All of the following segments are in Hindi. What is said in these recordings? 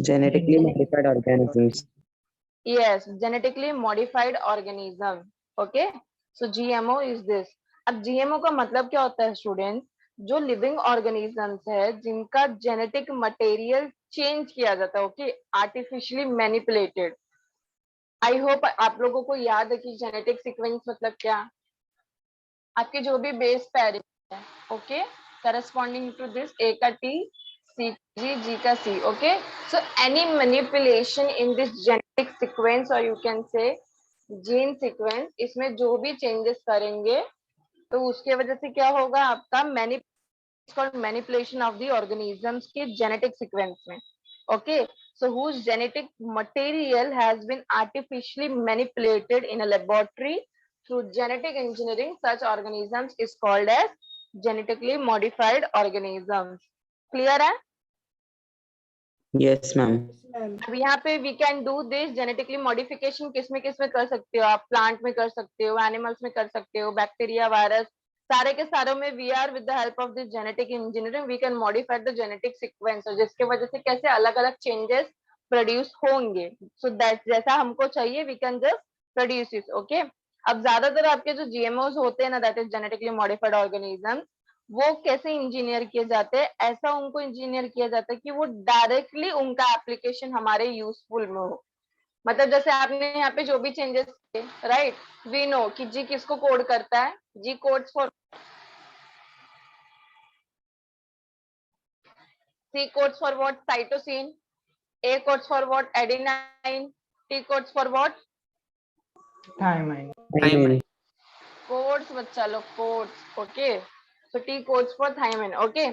Genetically modified organisms. Yes, genetically modified organism. Okay, so GMO is this. अब GMO का मतलब क्या होता है स्टूडेंट्स? जो लिविंग ऑर्गेनिजम्स है जिनका जेनेटिक मटेरियल चेंज किया जाता है, okay, artificially manipulated. I hope आप लोगों को याद है कि जेनेटिक सीक्वेंस मतलब क्या? आपके जो भी बेस पेरेंट्स है, okay, corresponding to this, A का टी, सी जी का C, okay. So any manipulation in this genetic sequence और you can say gene sequence, इसमें जो भी चेंजेस करेंगे तो उसके वजह से क्या होगा, आपका मैनिपुलेशन ऑफ द ऑर्गेनिजम्स के जेनेटिक सीक्वेंस में, okay. So whose genetic material has been artificially manipulated in a laboratory through genetic engineering, such organisms is called as genetically modified organisms. Clear है? Yes, ma'am. अब यहाँ पे we can do this genetically modification किसमें कर सकते हो आप? प्लांट में कर सकते हो, एनिमल्स में कर सकते हो, बैक्टीरिया, वायरस, सारे के सारों में we are with the help of this genetic engineering we can modify the genetic sequence, जिसके वजह से कैसे अलग अलग चेंजेस प्रोड्यूस होंगे। सो दैट जैसा हमको चाहिए we can just produce it, okay. अब ज्यादातर आपके जो जीएमओज होते हैं ना, that is genetically modified organism, वो कैसे इंजीनियर किए जाते हैं? ऐसा उनको इंजीनियर किया जाता है कि वो डायरेक्टली उनका एप्लीकेशन हमारे यूजफुल में हो। मतलब जैसे आपने यहाँ पे जो भी चेंजेस किए, राइट, वी नो कि जी किसको कोड करता है, G codes for, C codes for what, cytosine, A codes for what, adenine, T codes for what, Thymine. Codes बच्चा लोग, codes, okay. So T codes for thymine, okay.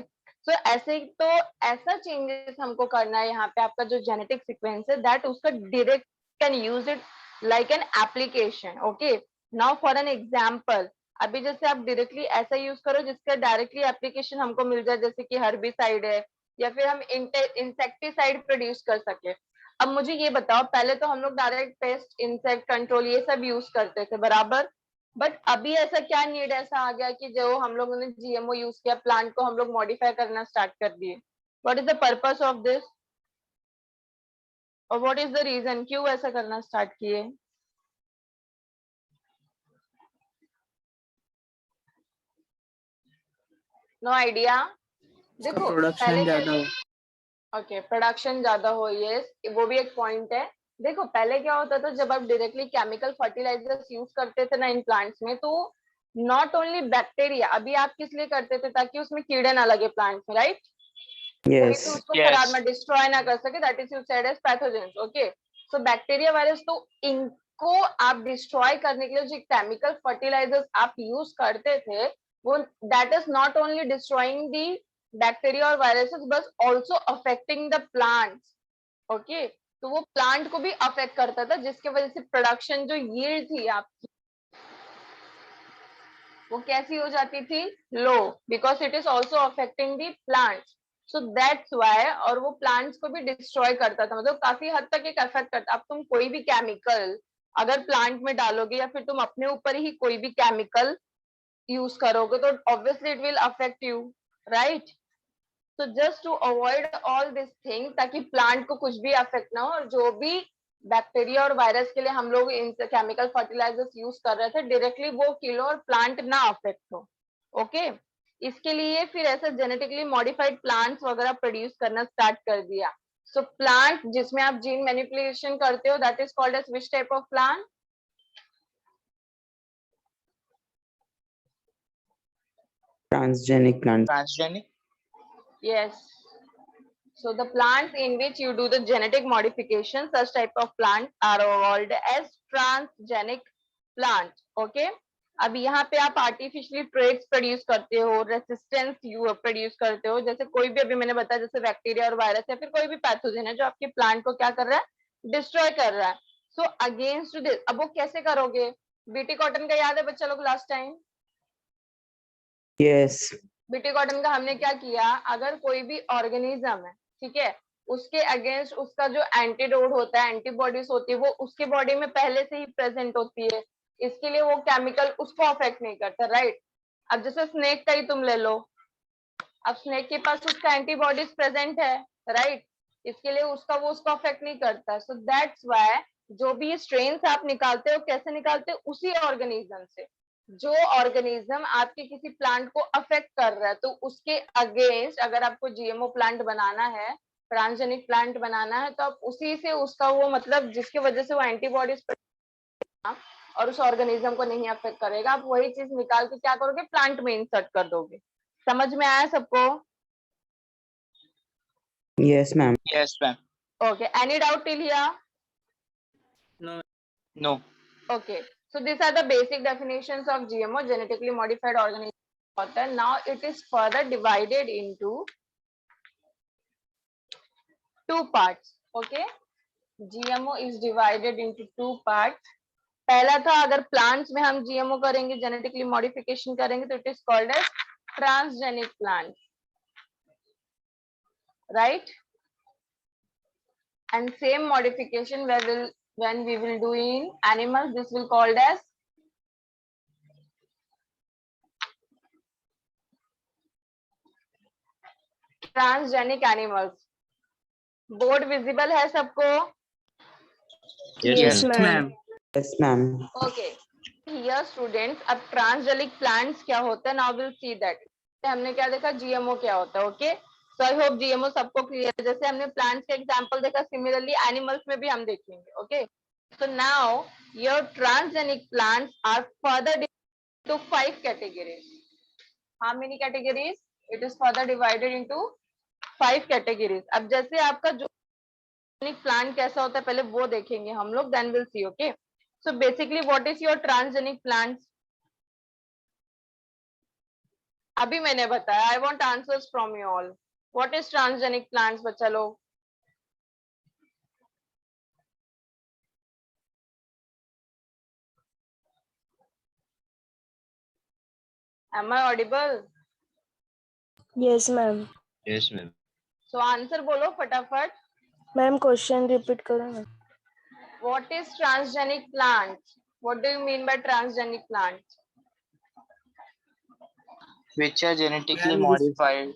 So ऐसे तो ऐसा चेंजेस हमको करना है यहाँ पे, आपका जो जेनेटिक सीक्वेंस है दैट उसका direct can use it like an application, okay. Now for an example, अभी जैसे आप डायरेक्टली ऐसा यूज करो जिसका डायरेक्टली एप्लीकेशन हमको मिल जाए, जैसे कि हर्बिसाइड है या फिर हम इंसेक्टिसाइड प्रोड्यूस कर सके। अब मुझे ये बताओ, पहले तो हम लोग डायरेक्ट पेस्ट, इंसेक्ट कंट्रोल ये सब यूज करते थे, बराबर। बट अभी ऐसा क्या नीड ऐसा आ गया कि जो हम लोगों ने जीएमओ यूज किया, प्लांट को हम लोग मॉडिफाई करना स्टार्ट कर दिए। What is the purpose of this और व्हाट इज द रीजन, क्यों ऐसा करना स्टार्ट किए? No idea. देखो प्रोडक्शन ज्यादा हो। ओके, प्रोडक्शन ज्यादा हो, ये वो भी एक पॉइंट है। देखो पहले क्या होता था, जब आप डायरेक्टली केमिकल फर्टिलाइजर्स यूज करते थे ना इन प्लांट्स में, तो नॉट ओनली बैक्टीरिया, अभी आप किस लिए करते थे? ताकि उसमें कीड़े ना लगे प्लांट्स में, राइट? कोई भी उसको खराब ना, डिस्ट्रॉय ना कर सके, that is you said as pathogens, okay. So bacteria, virus, तो इनको आप डिस्ट्रॉय करने के लिए जो केमिकल फर्टिलाइजर्स आप यूज करते थे, वो that is not only destroying the bacteria और वायरसेस, बस also affecting the plants, okay. तो वो प्लांट को भी अफेक्ट करता था, जिसकी वजह से प्रोडक्शन जो यील्ड थी आपकी, वो कैसी हो जाती थी? लो, because it is also affecting the plants. So that's why, और वो प्लांट्स को भी डिस्ट्रॉय करता था, मतलब काफी हद तक एक इफेक्ट करता। अब तुम कोई भी केमिकल अगर प्लांट में डालोगे या फिर तुम अपने ऊपर ही कोई भी केमिकल यूज करोगे तो obviously it will affect you, right? तो just to avoid all this thing, ताकि प्लांट को कुछ भी अफेक्ट ना हो, और जो भी बैक्टीरिया और वायरस के लिए हम लोग इन केमिकल फर्टिलाइजर्स यूज कर रहे थे, डायरेक्टली वो किलो और प्लांट ना अफेक्ट हो, ओके। इसके लिए फिर ऐसा जेनेटिकली मॉडिफाइड प्लांट्स वगैरह प्रोड्यूस करना स्टार्ट कर दिया। सो प्लांट जिसमें आप जीन मैनिपुलेशन करते हो, that is called as which type of plant? Transgenic plants. Transgenic. Yes. So the plants in which you do the genetic modification, such type of plants are called as transgenic plant. Okay. अब यहाँ पे आप आर्टिफिशियली ट्रेट्स प्रोड्यूस करते हो, रेसिस्टेंस यू प्रोड्यूस करते हो, जैसे कोई भी अभी मैंने बताया, जैसे बैक्टीरिया और वायरस या फिर कोई भी पैथोजन है जो आपके प्लांट को क्या कर रहा है? डिस्ट्रॉय कर रहा है। सो अगेंस्ट दिस, अब वो कैसे करोगे? बीटी कॉटन का याद है बच्चा लोग last time? Yes. BT cotton का हमने क्या किया, अगर कोई भी ऑर्गेनिज्म है, ठीक है, उसके अगेंस्ट उसका जो एंटीडोट होता है, एंटीबॉडीज होती है, वो उसके बॉडी में पहले से ही प्रेजेंट होती है, इसके लिए वो केमिकल उसको अफेक्ट नहीं करता, राइट? अब जैसे स्नेक का ही तुम ले लो, अब स्नेक के पास उसका एंटीबॉडीज प्रेजेंट है, राइट? इसके लिए उसका वो उसको अफेक्ट नहीं करता। सो दैट्स व्हाई जो भी स्ट्रेन्स आप निकालते हो कैसे निकालते हो, उसी ऑर्गेनिज्म से। जो ऑर्गेनिज्म आपके किसी प्लांट को अफेक्ट कर रहा है तो उसके अगेंस्ट अगर आपको जीएमओ प्लांट बनाना है, ट्रांसजेनिक प्लांट बनाना है, तो आप उसी से उसका वो मतलब जिसकी वजह से वो एंटीबॉडीज और उस ऑर्गेनिज्म को नहीं अफेक्ट करेगा, आप वही चीज निकाल के क्या करोगे, प्लांट में इंसर्ट कर दोगे। समझ में आया सबको? Yes, ma'am. Yes, ma'am. Okay, any doubt till here? No. Okay, so these are the basic definitions of GMO, genetically modified organism. Now it is further divided into two parts. Okay, GMO is divided into two parts. पहला था अगर प्लांट्स में हम जीएमओ करेंगे, जेनेटिकली मॉडिफिकेशन करेंगे, तो it is called as transgenic plant, right? And same modification when we will do in animals, this will called as transgenic animals. Board visible है सबको? Yes, ma'am. Yes, ma'am. Okay, here students, अब ट्रांसजेनिक प्लांट्स क्या होता है, नाउ विल सी दैट। हमने क्या देखा, जीएमओ क्या होता है। Okay, so I hope GMO सबको क्लियर है। जैसे हमने प्लांट्स का एग्जांपल देखा, सिमिलरली एनिमल्स में भी हम देखेंगे। Okay, so now your transgenic plants are further divided into 5 categories. How many categories? It is further divided into 5 categories. अब जैसे आपका जो प्लांट कैसा होता है पहले वो देखेंगे हम लोग, then we'll see. Okay, so basically what is your transgenic plants? अभी मैंने बताया, I want answers from you all. What is transgenic plants बच्चा लोग? Am I audible? Yes, ma'am. Yes, ma'am. So answer बोलो फटाफट. मैम क्वेश्चन रिपीट करो ना. What is transgenic plants? What do you mean by transgenic plants? Which are genetically modified.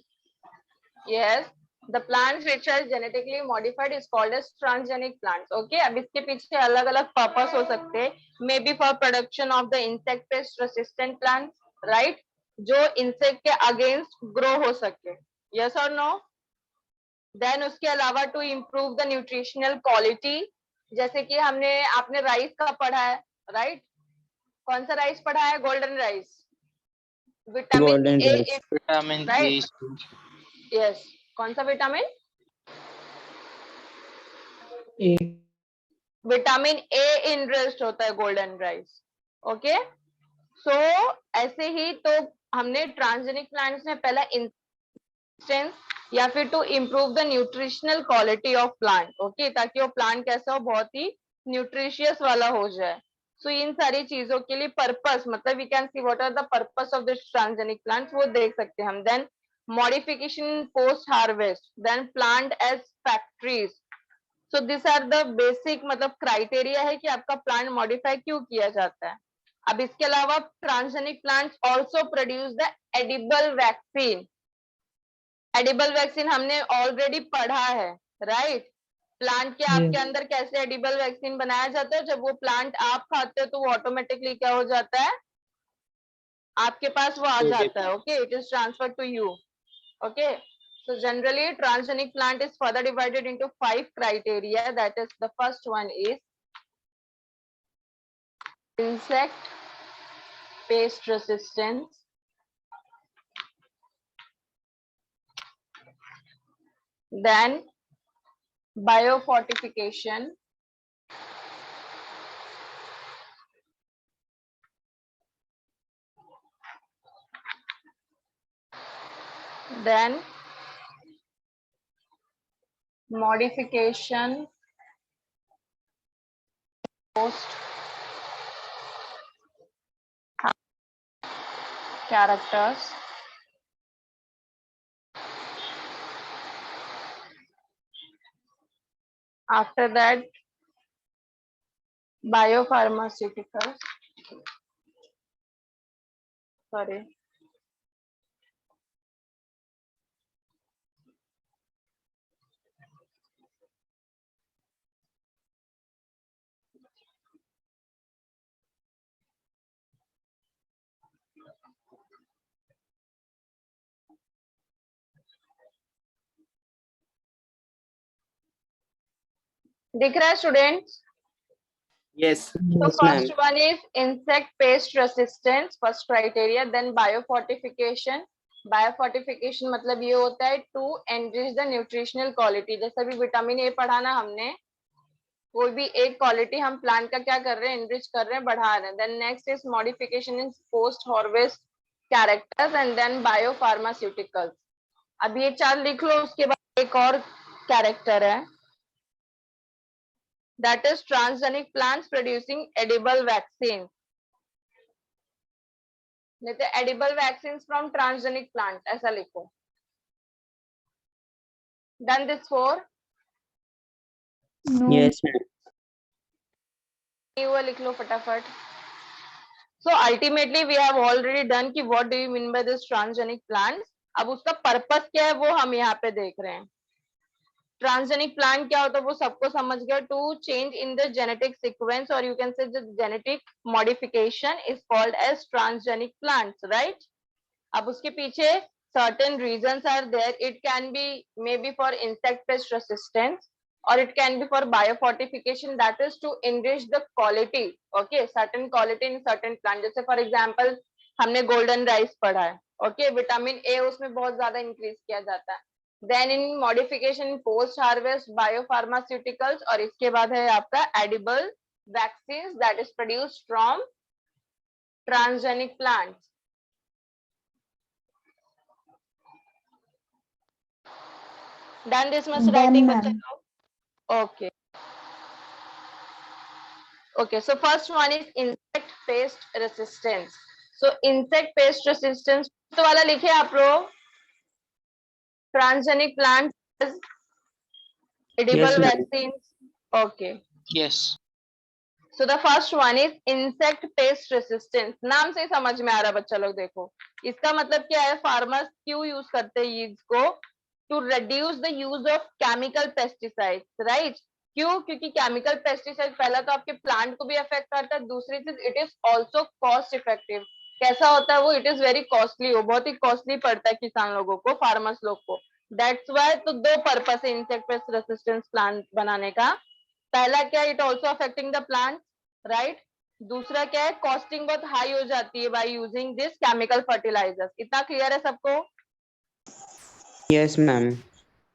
Yes, the plants which are genetically modified is called as transgenic plants. Okay, अब इसके पीछे अलग अलग पर्पस हो सकते हैं. Maybe for production of the insect pest resistant plants, right? जो इंसेक्ट के अगेंस्ट ग्रो हो सके. Yes or no? Then उसके अलावा to improve the nutritional quality, जैसे कि आपने राइस का पढ़ा है, राइट? कौन सा राइस पढ़ा है? Golden rice. Vitamin Golden A, rice. Vitamin right? A. Yes, कौन सा विटामिन? विटामिन ए इनरेस्ट होता है गोल्डन राइस. ओके, सो ऐसे ही तो हमने ट्रांसजेनिक प्लांट्स में पहला इंस्टेंस या फिर to improve the nutritional quality of plant. Okay, ताकि वो प्लांट कैसा हो, बहुत ही न्यूट्रिशियस वाला हो जाए. सो इन सारी चीजों के लिए पर्पस, मतलब we can see what are the purpose of this transgenic plants, वो देख सकते हैं हम. Then modification post harvest, then plant as factories. So this are the basic मतलब क्राइटेरिया है कि आपका प्लांट मॉडिफाई क्यों किया जाता है. अब इसके अलावा transgenic plants also produce the edible vaccine. Edible vaccine हमने ऑलरेडी पढ़ा है, राइट? प्लांट के आपके अंदर कैसे एडिबल वैक्सीन बनाया जाता है, जब वो प्लांट आप खाते हो तो वो ऑटोमेटिकली क्या हो जाता है, आपके पास वो आ जाता है. Okay, it is transfer to you. Okay, so generally transgenic plant is further divided into 5 criteria. That is, the first one is insect pest resistance, then biofortification, then modification post characters, after that biopharmaceuticals, sorry, दिख रहा है students? Yes. So Yes, ma'am. first one is insect pest resistance, first criteria, then biofortification. Biofortification मतलब ये होता है to enrich the nutritional quality. जैसे अभी विटामिन ए पढ़ा ना हमने, कोई भी एक क्वालिटी हम प्लांट का क्या कर रहे हैं, इनरिच कर रहे हैं, बढ़ा रहे हैं. Then next is modification in post harvest characters and then biopharmaceuticals. अब ये चार लिख लो, उसके बाद एक और कैरेक्टर है, that is transgenic plants producing edible vaccines. नहीं तो edible vaccines from transgenic plant, ऐसा लिखो. Done this four? Yes, ma'am. ये वो लिख लो फटाफट. So ultimately we have already done कि what do you mean by this transgenic plants. अब उसका पर्पस क्या है वो हम यहाँ पे देख रहे हैं. ट्रांसजेनिक प्लांट क्या होता है वो सबको समझ गया. To change in the genetic sequence और you can say genetic modification is called as transgenic plants, right. अब उसके पीछे certain reasons are there. It can be maybe for insect pest resistance or it can be for biofortification, that is to enrich the quality, okay, certain quality in certain plant. जैसे for example हमने golden rice पढ़ा है, okay, विटामिन ए उसमें बहुत ज्यादा इंक्रीज किया जाता है. Then in modification post harvest biopharmaceuticals और इसके बाद है आपका edible vaccines that is produced from transgenic plants. Done this much writing, bachcha log? Okay. Okay, so first one is insect pest resistance. So insect pest resistance तो वाला लिखे आप लोग. Transgenic plants, edible Yes, ma'am. vaccines. Okay. Yes. So the first one is insect pest resistance. नाम से ही समझ में आ रहा है बच्चा लोग. देखो इसका मतलब क्या है, फार्मर्स क्यों यूज करते हैं इसको, to reduce the use of chemical pesticides, right. क्यों? क्योंकि केमिकल पेस्टिसाइड पहला तो आपके प्लांट को भी अफेक्ट करता है, दूसरी चीज it is also cost effective. कैसा होता है वो, इट इज वेरी कॉस्टली, वो बहुत ही कॉस्टली पड़ता है किसान लोगों को, फार्मर्स लोग को. That's why. तो दो पर्पस है इंसेक्ट पेस्ट रेसिस्टेंस प्लांट बनाने का. पहला क्या, it also affecting the plant, right. दूसरा क्या है, कॉस्टिंग बहुत हाई हो जाती है by using this chemical fertilizers. इतना क्लियर है सबको? Yes, ma'am.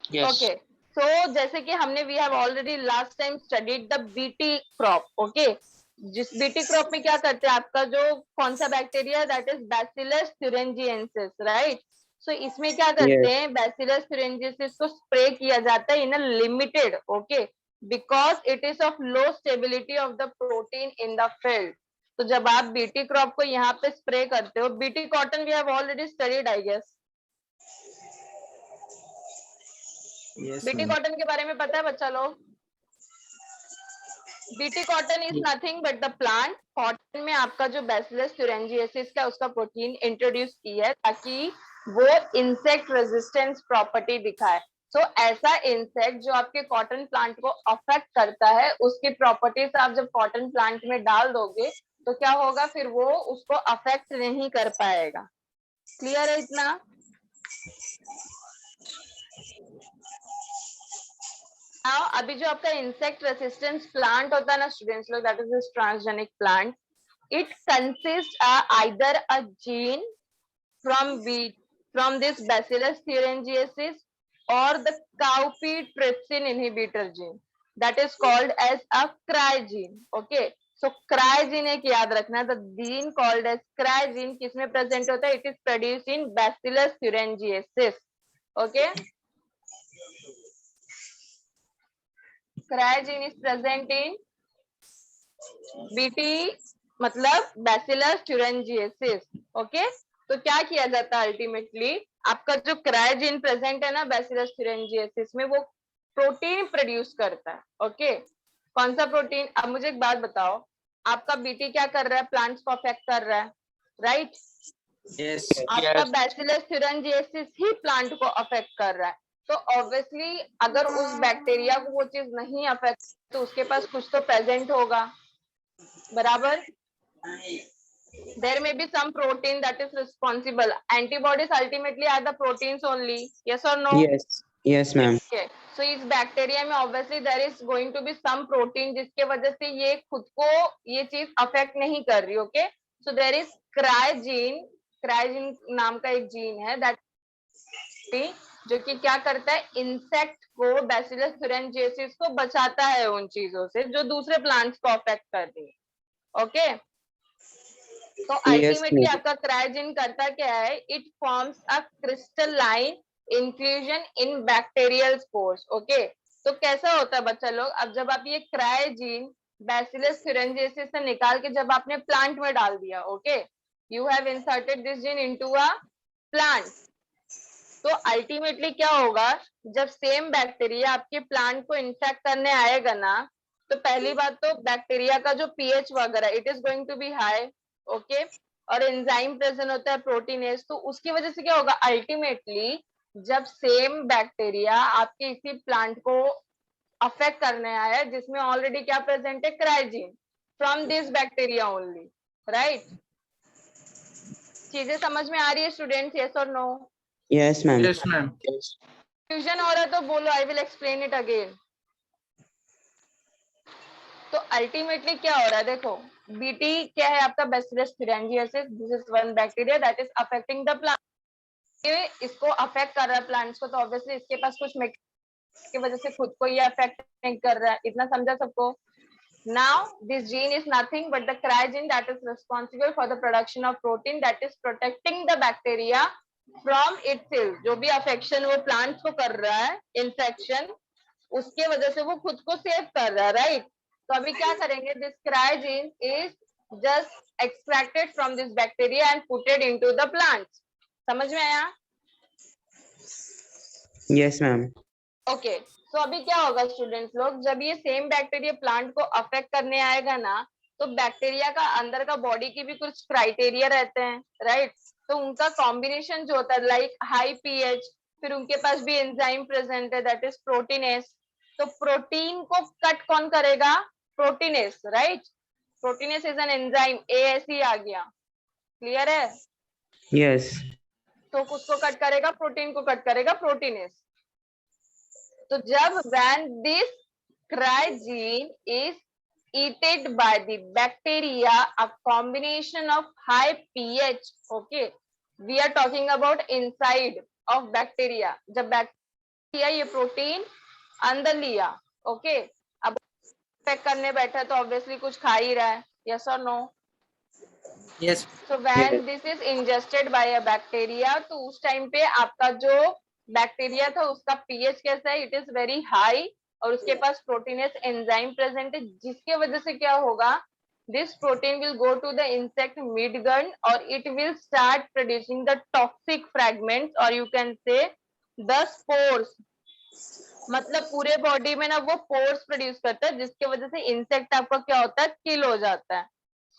Yes. Okay. So जैसे कि हमने we have already last time studied the BT crop. Okay, जिस बीटी क्रॉप में क्या करते हैं, आपका जो कौन सा bacteria, that is bacillus thuringiensis, right. So इसमें क्या करते हैं, बैसिलस thuringiensis को स्प्रे किया जाता है in a limited, okay, because it is of low stability of the protein in the field. तो जब आप बीटी क्रॉप को यहाँ पे स्प्रे करते हो, BT cotton we have already studied I guess. Yes, BT ma'am. Cotton के बारे में पता है बच्चा लोग? BT cotton is nothing but the plant. Cotton में आपका जो बैसिलस thuringiensis का उसका प्रोटीन इंट्रोड्यूस किया है ताकि वो इंसेक्ट रेजिस्टेंस प्रॉपर्टी दिखाए. सो ऐसा इंसेक्ट जो आपके कॉटन प्लांट को अफेक्ट करता है, उसकी प्रॉपर्टीज आप जब कॉटन प्लांट में डाल दोगे तो क्या होगा, फिर वो उसको अफेक्ट नहीं कर पाएगा. क्लियर है इतना? Now, अभी जो आपका इंसेक्ट रेसिस्टेंस प्लांट होता है ना स्टूडेंट्स लोग, that is this transgenic plant. It consist either a gene from this bacillus thuringiensis or the cowpea trypsin inhibitor gene that is called as a cry gene. Okay, so cry gene एक याद रखना, the gene called as cry gene किसमें प्रेजेंट होता है, it is produced in bacillus thuringiensis. Okay, cry gene is present in BT मतलब Bacillus thuringiensis. ओके, तो क्या किया जाता है अल्टीमेटली, आपका जो क्राई जीन प्रेजेंट है ना Bacillus thuringiensis में, वो प्रोटीन प्रोड्यूस करता है. ओके, कौन सा प्रोटीन? अब मुझे एक बात बताओ, आपका बीटी क्या कर रहा है, प्लांट्स को अफेक्ट कर रहा है, राइट. Yes. आपका Bacillus thuringiensis ही प्लांट को अफेक्ट कर रहा है. तो ऑब्वियसली अगर उस बैक्टीरिया को वो चीज नहीं अफेक्ट, तो उसके पास कुछ तो प्रेजेंट होगा, बराबर. There may be some protein that is responsible. Antibodies ultimately are the proteins only. Yes or no? Yes. Yes, ma'am. Okay. सो इस बैक्टीरिया में obviously there is going to be some protein जिसके वजह से ये खुद को ये चीज अफेक्ट नहीं कर रही. Okay, so there is cry gene. Cry gene नाम का एक जीन है दैट जो कि क्या करता है, इंसेक्ट को, बैसिलस thuringiensis को बचाता है उन चीजों से जो दूसरे प्लांट्स को अफेक्ट कर रही है. ओके, तो अल्टीमेटली ma'am. आपका क्राइजीन करता क्या है, it forms a crystalline inclusion in bacterial spores. Okay, तो कैसा होता है बच्चा लोग, अब जब आप ये क्राइजीन बैसिलस thuringiensis से निकाल के जब आपने प्लांट में डाल दिया, okay, you have inserted this gene into a plant, तो अल्टीमेटली क्या होगा, जब सेम बैक्टीरिया आपके प्लांट को इन्फेक्ट करने आएगा ना, तो पहली बात तो बैक्टीरिया का जो पीएच वगैरह it is going to be high. Okay, और एंजाइम प्रेजेंट होता है प्रोटीनेज, तो उसकी वजह से क्या होगा, अल्टीमेटली जब सेम बैक्टीरिया आपके इसी प्लांट को अफेक्ट करने आया जिसमें ऑलरेडी क्या प्रेजेंट है, cry gene, from this bacteria only, right. चीजें समझ में आ रही है स्टूडेंट्स, यस और no? Yes, ma'am. Yes, ma'am. Confusion हो रहा है तो बोलो, I will explain it again. तो अल्टीमेटली क्या हो रहा है, देखो बीटी क्या है आपका, bacillus thuringiensis. This is one bacteria that is affecting the plant. ये इसको अफेक्ट कर रहा है प्लांट्स को, तो ऑब्वियसली इसके पास कुछ की वजह से खुद को ये अफेक्ट नहीं कर रहा है. इतना समझा सबको? Now this gene is nothing but the क्राइजीन that is responsible for the production of protein that is protecting the bacteria from itself. जो भी अफेक्शन वो प्लांट्स को कर रहा है, इन्फेक्शन, उसके वजह से वो खुद को सेव कर रहा है, राइट. तो अभी क्या करेंगे, this क्राइजीन is just extracted from this bacteria and putted into the plants. समझ में आया? Yes, ma'am. ओके, तो अभी क्या होगा स्टूडेंट्स लोग, जब ये सेम बैक्टीरिया प्लांट को अफेक्ट करने आएगा ना, तो बैक्टीरिया का अंदर का बॉडी की भी कुछ क्राइटेरिया रहते हैं, राइट. तो उनका कॉम्बिनेशन जो होता है लाइक हाई पीएच, फिर उनके पास भी एंजाइम प्रेजेंट है दैट इज प्रोटीनेस. तो प्रोटीन को कट कौन करेगा, proteinase, right. Proteinase is an enzyme, ASE आ गया, क्लियर है. Yes. तो उसको कट करेगा, प्रोटीन को कट करेगा प्रोटीनेस. तो जब when this crygene is eaten by the bacteria, a combination of high pH, okay, we are talking about inside of bacteria. जब बैक्टीरिया ये प्रोटीन अंदर लिया, ओके, अब पैक करने बैठा तो ऑब्वियसली कुछ खा ही रहा है, यस और no? Yes. So when this is ingested by a bacteria, तो उस टाइम पे आपका जो बैक्टीरिया था उसका पीएच कैसा है, इट इज वेरी हाई, और उसके पास प्रोटीनेस एंजाइम प्रेजेंट है, जिसके वजह से क्या होगा, this protein will go to the insect midgut और it will start producing the toxic fragments, और you can say the spores. मतलब पूरे बॉडी में ना वो पोर्स प्रोड्यूस करता है, जिसके वजह से इंसेक्ट आपका क्या होता है, किल हो जाता है.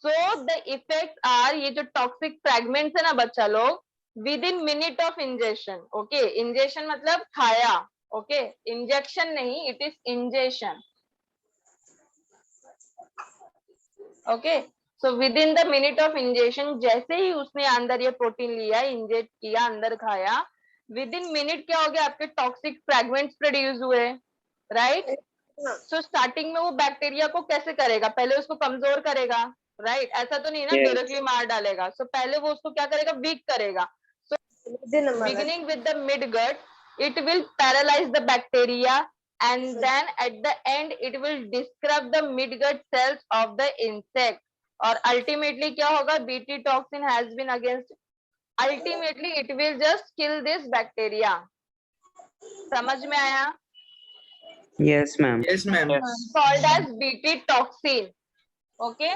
सो द इफेक्ट्स आर, ये जो टॉक्सिक फ्रैगमेंट्स है ना बच्चा लोग, with in minute of ingestion. Okay, ingestion मतलब खाया, ओके, इंजेक्शन नहीं, it is ingestion. Okay, so with in the minute of ingestion, जैसे ही उसने अंदर ये प्रोटीन लिया, इंजेक्ट किया, अंदर खाया, विद इन मिनट क्या हो गया, आपके टॉक्सिक फ्रैगमेंट्स प्रोड्यूस हुए, राइट. सो स्टार्टिंग में वो बैक्टीरिया को कैसे करेगा, पहले उसको कमजोर करेगा, राइट. ऐसा तो नहीं ना Yes. डायरेक्टली मार डालेगा. सो पहले वो उसको क्या करेगा, वीक करेगा. Beginning with the midgut, it will paralyze the bacteria, and then at the end it will disrupt the midgut cells of the insect. और ultimately क्या होगा, BT toxin has been against, ultimately it will just kill this bacteria. समझ में आया? Yes, ma'am. Yes, ma'am. Called as BT toxin. Okay.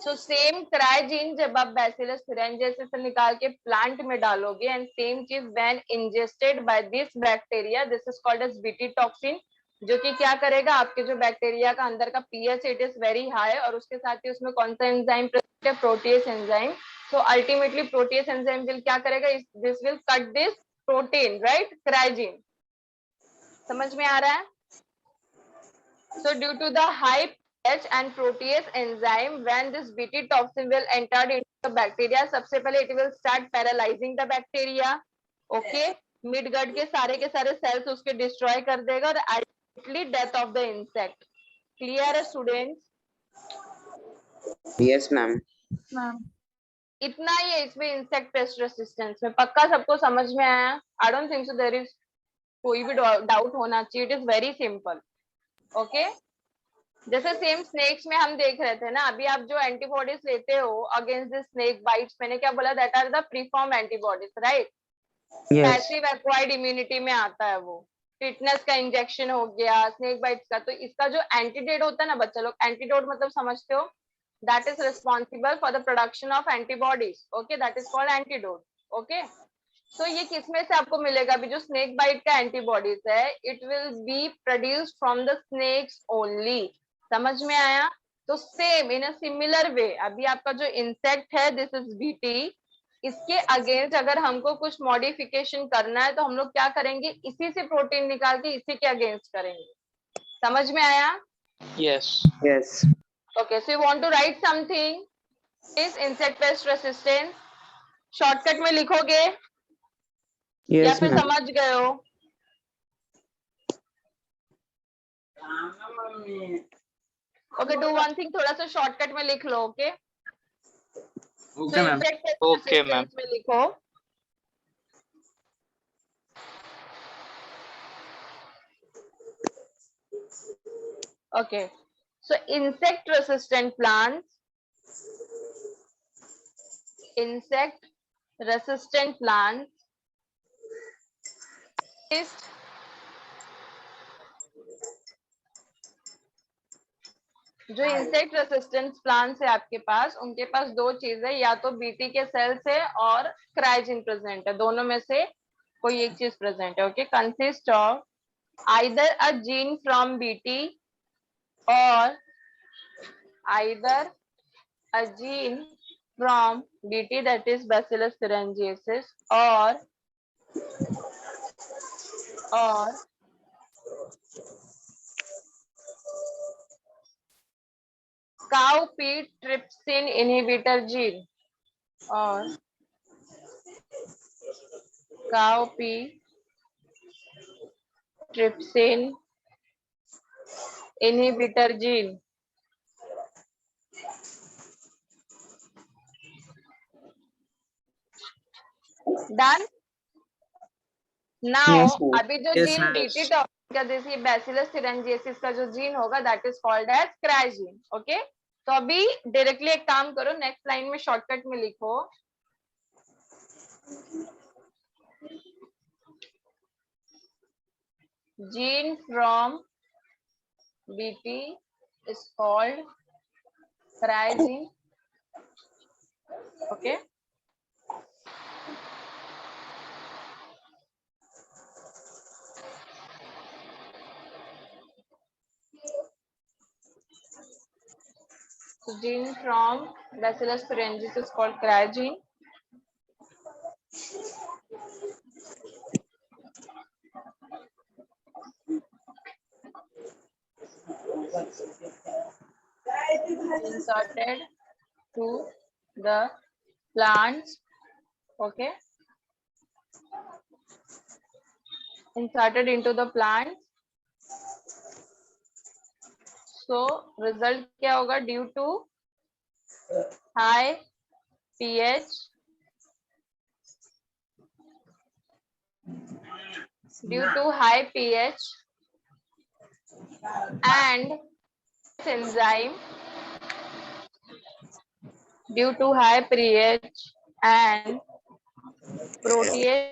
So same क्राइजीन जब आप बैसिलस thuringiensis से निकाल के प्लांट में डालोगे, एंड सेम चीज when ingested by this bacteria, this is called as BT toxin, जो कि क्या करेगा, आपके जो बैक्टीरिया का अंदर का pH it is very high, और उसके साथ ही उसमें कौन सा enzyme, protease enzyme. So ultimately protease enzyme will क्या करेगा, this will cut this protein, right, क्राइजीन. समझ में आ रहा है? So due to the high pH and protease enzyme, when this BT toxin will enter into the bacteria, सबसे पहले it will start paralyzing the bacteria. Okay. Mid gut के सारे सेल्स उसके डिस्ट्रॉय कर देगा और ultimately death of the insect. Clear है स्टूडेंट्स? Yes, ma'am. इतना ही है इसमें इंसेक्ट पेस्ट रेसिस्टेंस में। पक्का सबको समझ में आया? I don't think so there is कोई भी डाउट होना चाहिए। It is very simple. Okay, जैसे सेम स्नेक्स में हम देख रहे थे ना, अभी आप जो एंटीबॉडीज लेते हो अगेंस्ट द स्नेक बाइट्स, मैंने क्या बोला, that are the preform antibodies, right? Yes. Passive acquired immunity में आता है वो। टिटनेस का इंजेक्शन हो गया, स्नेक बाइट्स का, तो इसका जो एंटीडोट होता है ना बच्चा लोग, एंटीडोट मतलब समझते हो, that is responsible for the production of antibodies. Okay, that is called antidote. Okay, तो ये किसमें से आपको मिलेगा? अभी जो स्नेक बाइट का एंटीबॉडीज है, it will be produced from the snakes only. समझ में आया? तो सेम इन अ सिमिलर वे, अभी आपका जो इंसेक्ट है, दिस इज बीटी, इसके अगेंस्ट अगर हमको कुछ मॉडिफिकेशन करना है तो हम लोग क्या करेंगे? इसी से प्रोटीन निकाल के इसी के अगेंस्ट करेंगे। समझ में आया? Yes. Yes. Okay, so you want to write something is insect pest resistance? Shortcut में लिखोगे या Yes, फिर ma'am. समझ गए हो? ओके, डू वन थिंग, थोड़ा सा शॉर्टकट में लिख लो। Okay, Okay, ma'am. Okay, ma'am. में लिखो okay, so insect resistant plants is जो इंसेक्ट रेसिस्टेंस प्लांट्स है आपके पास, उनके पास दो चीज है, या तो बीटी के सेल्स है और क्राइजिन प्रेजेंट है, दोनों में से कोई एक चीज प्रेजेंट है। Okay, consist of either a gene from BT और either a gene from BT, that is bacillus thuringiensis, or cowpea trypsin inhibitor gene, or cowpea trypsin inhibitor gene. Done? Now, Yes, ma'am. अभी जो Yes, gene ma'am. BT toxic का जैसे बैसिलस thuringiensis का जो जीन होगा, that is called as cry gene. Okay, तो अभी डायरेक्टली एक काम करो, नेक्स्ट लाइन में शॉर्टकट में लिखो gene from BT is called crysine. Okay, so gene from Bacillus thuringiensis is called crygine. Inserted to the plants. Okay, inserted into the plants. So result क्या होगा? Due to high pH, and enzyme, due to high pH and protease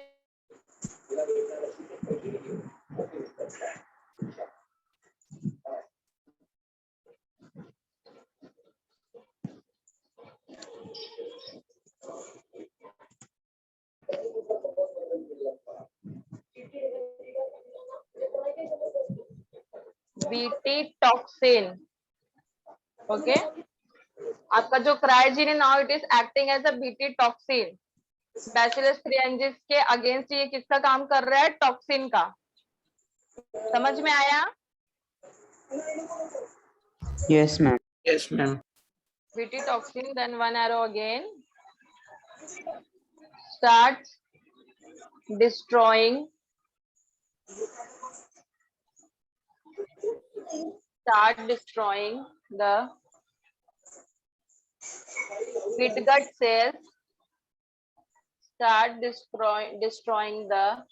BT toxin. Okay, आपका जो क्राइजीन है, now it is acting as a BT toxin. Bacillus thuringiensis के अगेंस्ट ये किसका काम कर रहा है? टॉक्सिन का। समझ में आया? Yes, ma'am. Yes, ma'am. BT toxin, then one arrow again starts destroying the midgut cells, destroying the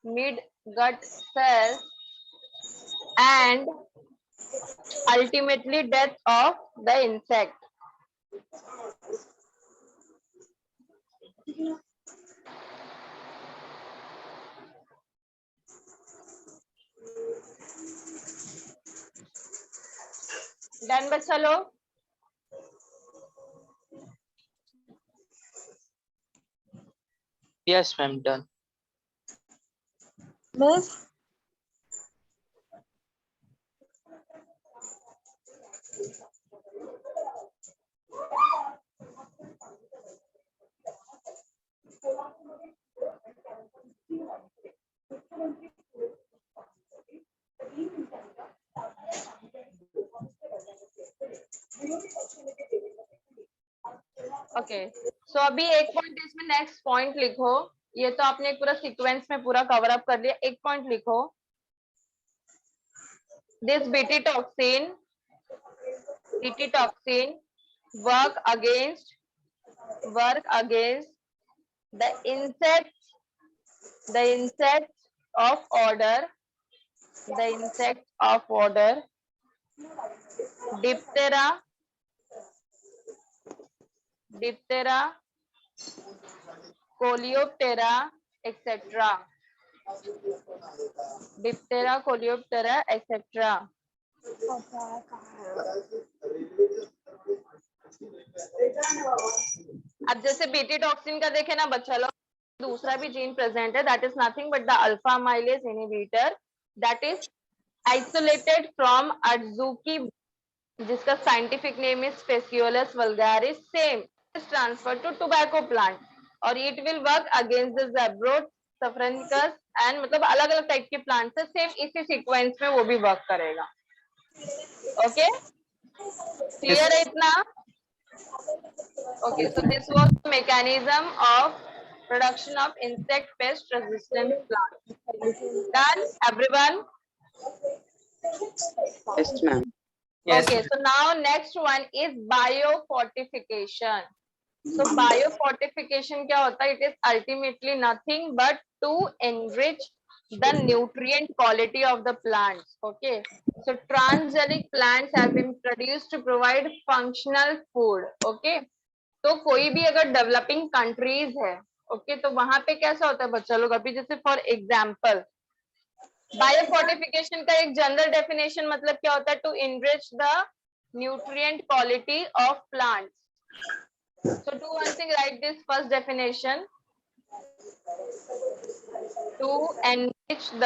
midgut cells, and ultimately death of the insect. Done बच्चा लोग? Yes, ma'am. Done. Miss, okay so अभी एक पॉइंट इसमें नेक्स्ट पॉइंट लिखो. ये तो आपने एक पूरा सीक्वेंस में पूरा कवर अप कर लिया. एक पॉइंट लिखो. This BT toxin work against the insects of order diphtheria, coleoptera, etc. Diphtheria, coleoptera, etc. अब जैसे बीटी टॉक्सिन का देखे ना बच्चा लोग, दूसरा भी जीन प्रेजेंट है, that is nothing but the alpha amylase inhibitor that is isolated from adzuki, जिसका scientific name is Phaseolus vulgaris. Same is transfer to tobacco plant और it will work against the ज़ेब्रोड, सफ्रनिकस एंड मतलब अलग अलग टाइप के प्लांट्स है. सेम इसी सीक्वेंस में वो भी वर्क करेगा. ओके क्लियर है इतना? Okay, so this was the mechanism of production of insect pest resistant plants. Done, everyone? Yes, ma'am. Yes. Okay, so now next one is biofortification. So biofortification क्या होता है? It is ultimately nothing but to enrich the nutrient quality of the plants. Okay, so transgenic plants have been produced to provide functional food. Okay, तो कोई भी अगर डेवलपिंग कंट्रीज है, ओके, तो वहां पे कैसा होता है बच्चा लोग? अभी जैसे फॉर एग्जांपल बायोफोर्टिफिकेशन का एक जनरल डेफिनेशन मतलब क्या होता है? To enrich the nutrient quality of plants. So do one thing, write this first definition. To enrich the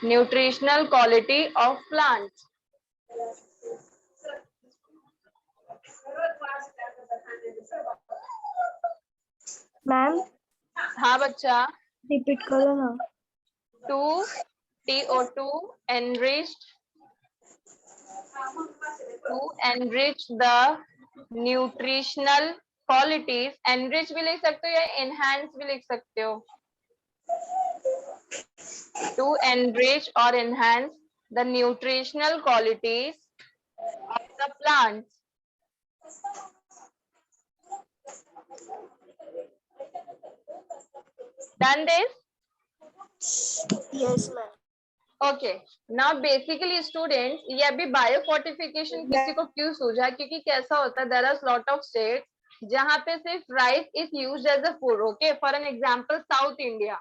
nutritional quality of plants. Ma'am हाँ बच्चा. रिपीट करो ना. To TO2 enriched to enrich the nutritional qualities. enrich भी लिख सकते हो या enhance भी लिख सकते हो. to enrich or enhance the nutritional qualities of the plants. Done this? Yes, ma'am. Okay now basically students, ये अभी बायोफोर्टिफिकेशन किसी को क्यों सूझा? क्योंकि कैसा होता है, there are lot of state जहां पे सिर्फ rice is used as a food. Okay, for an example south India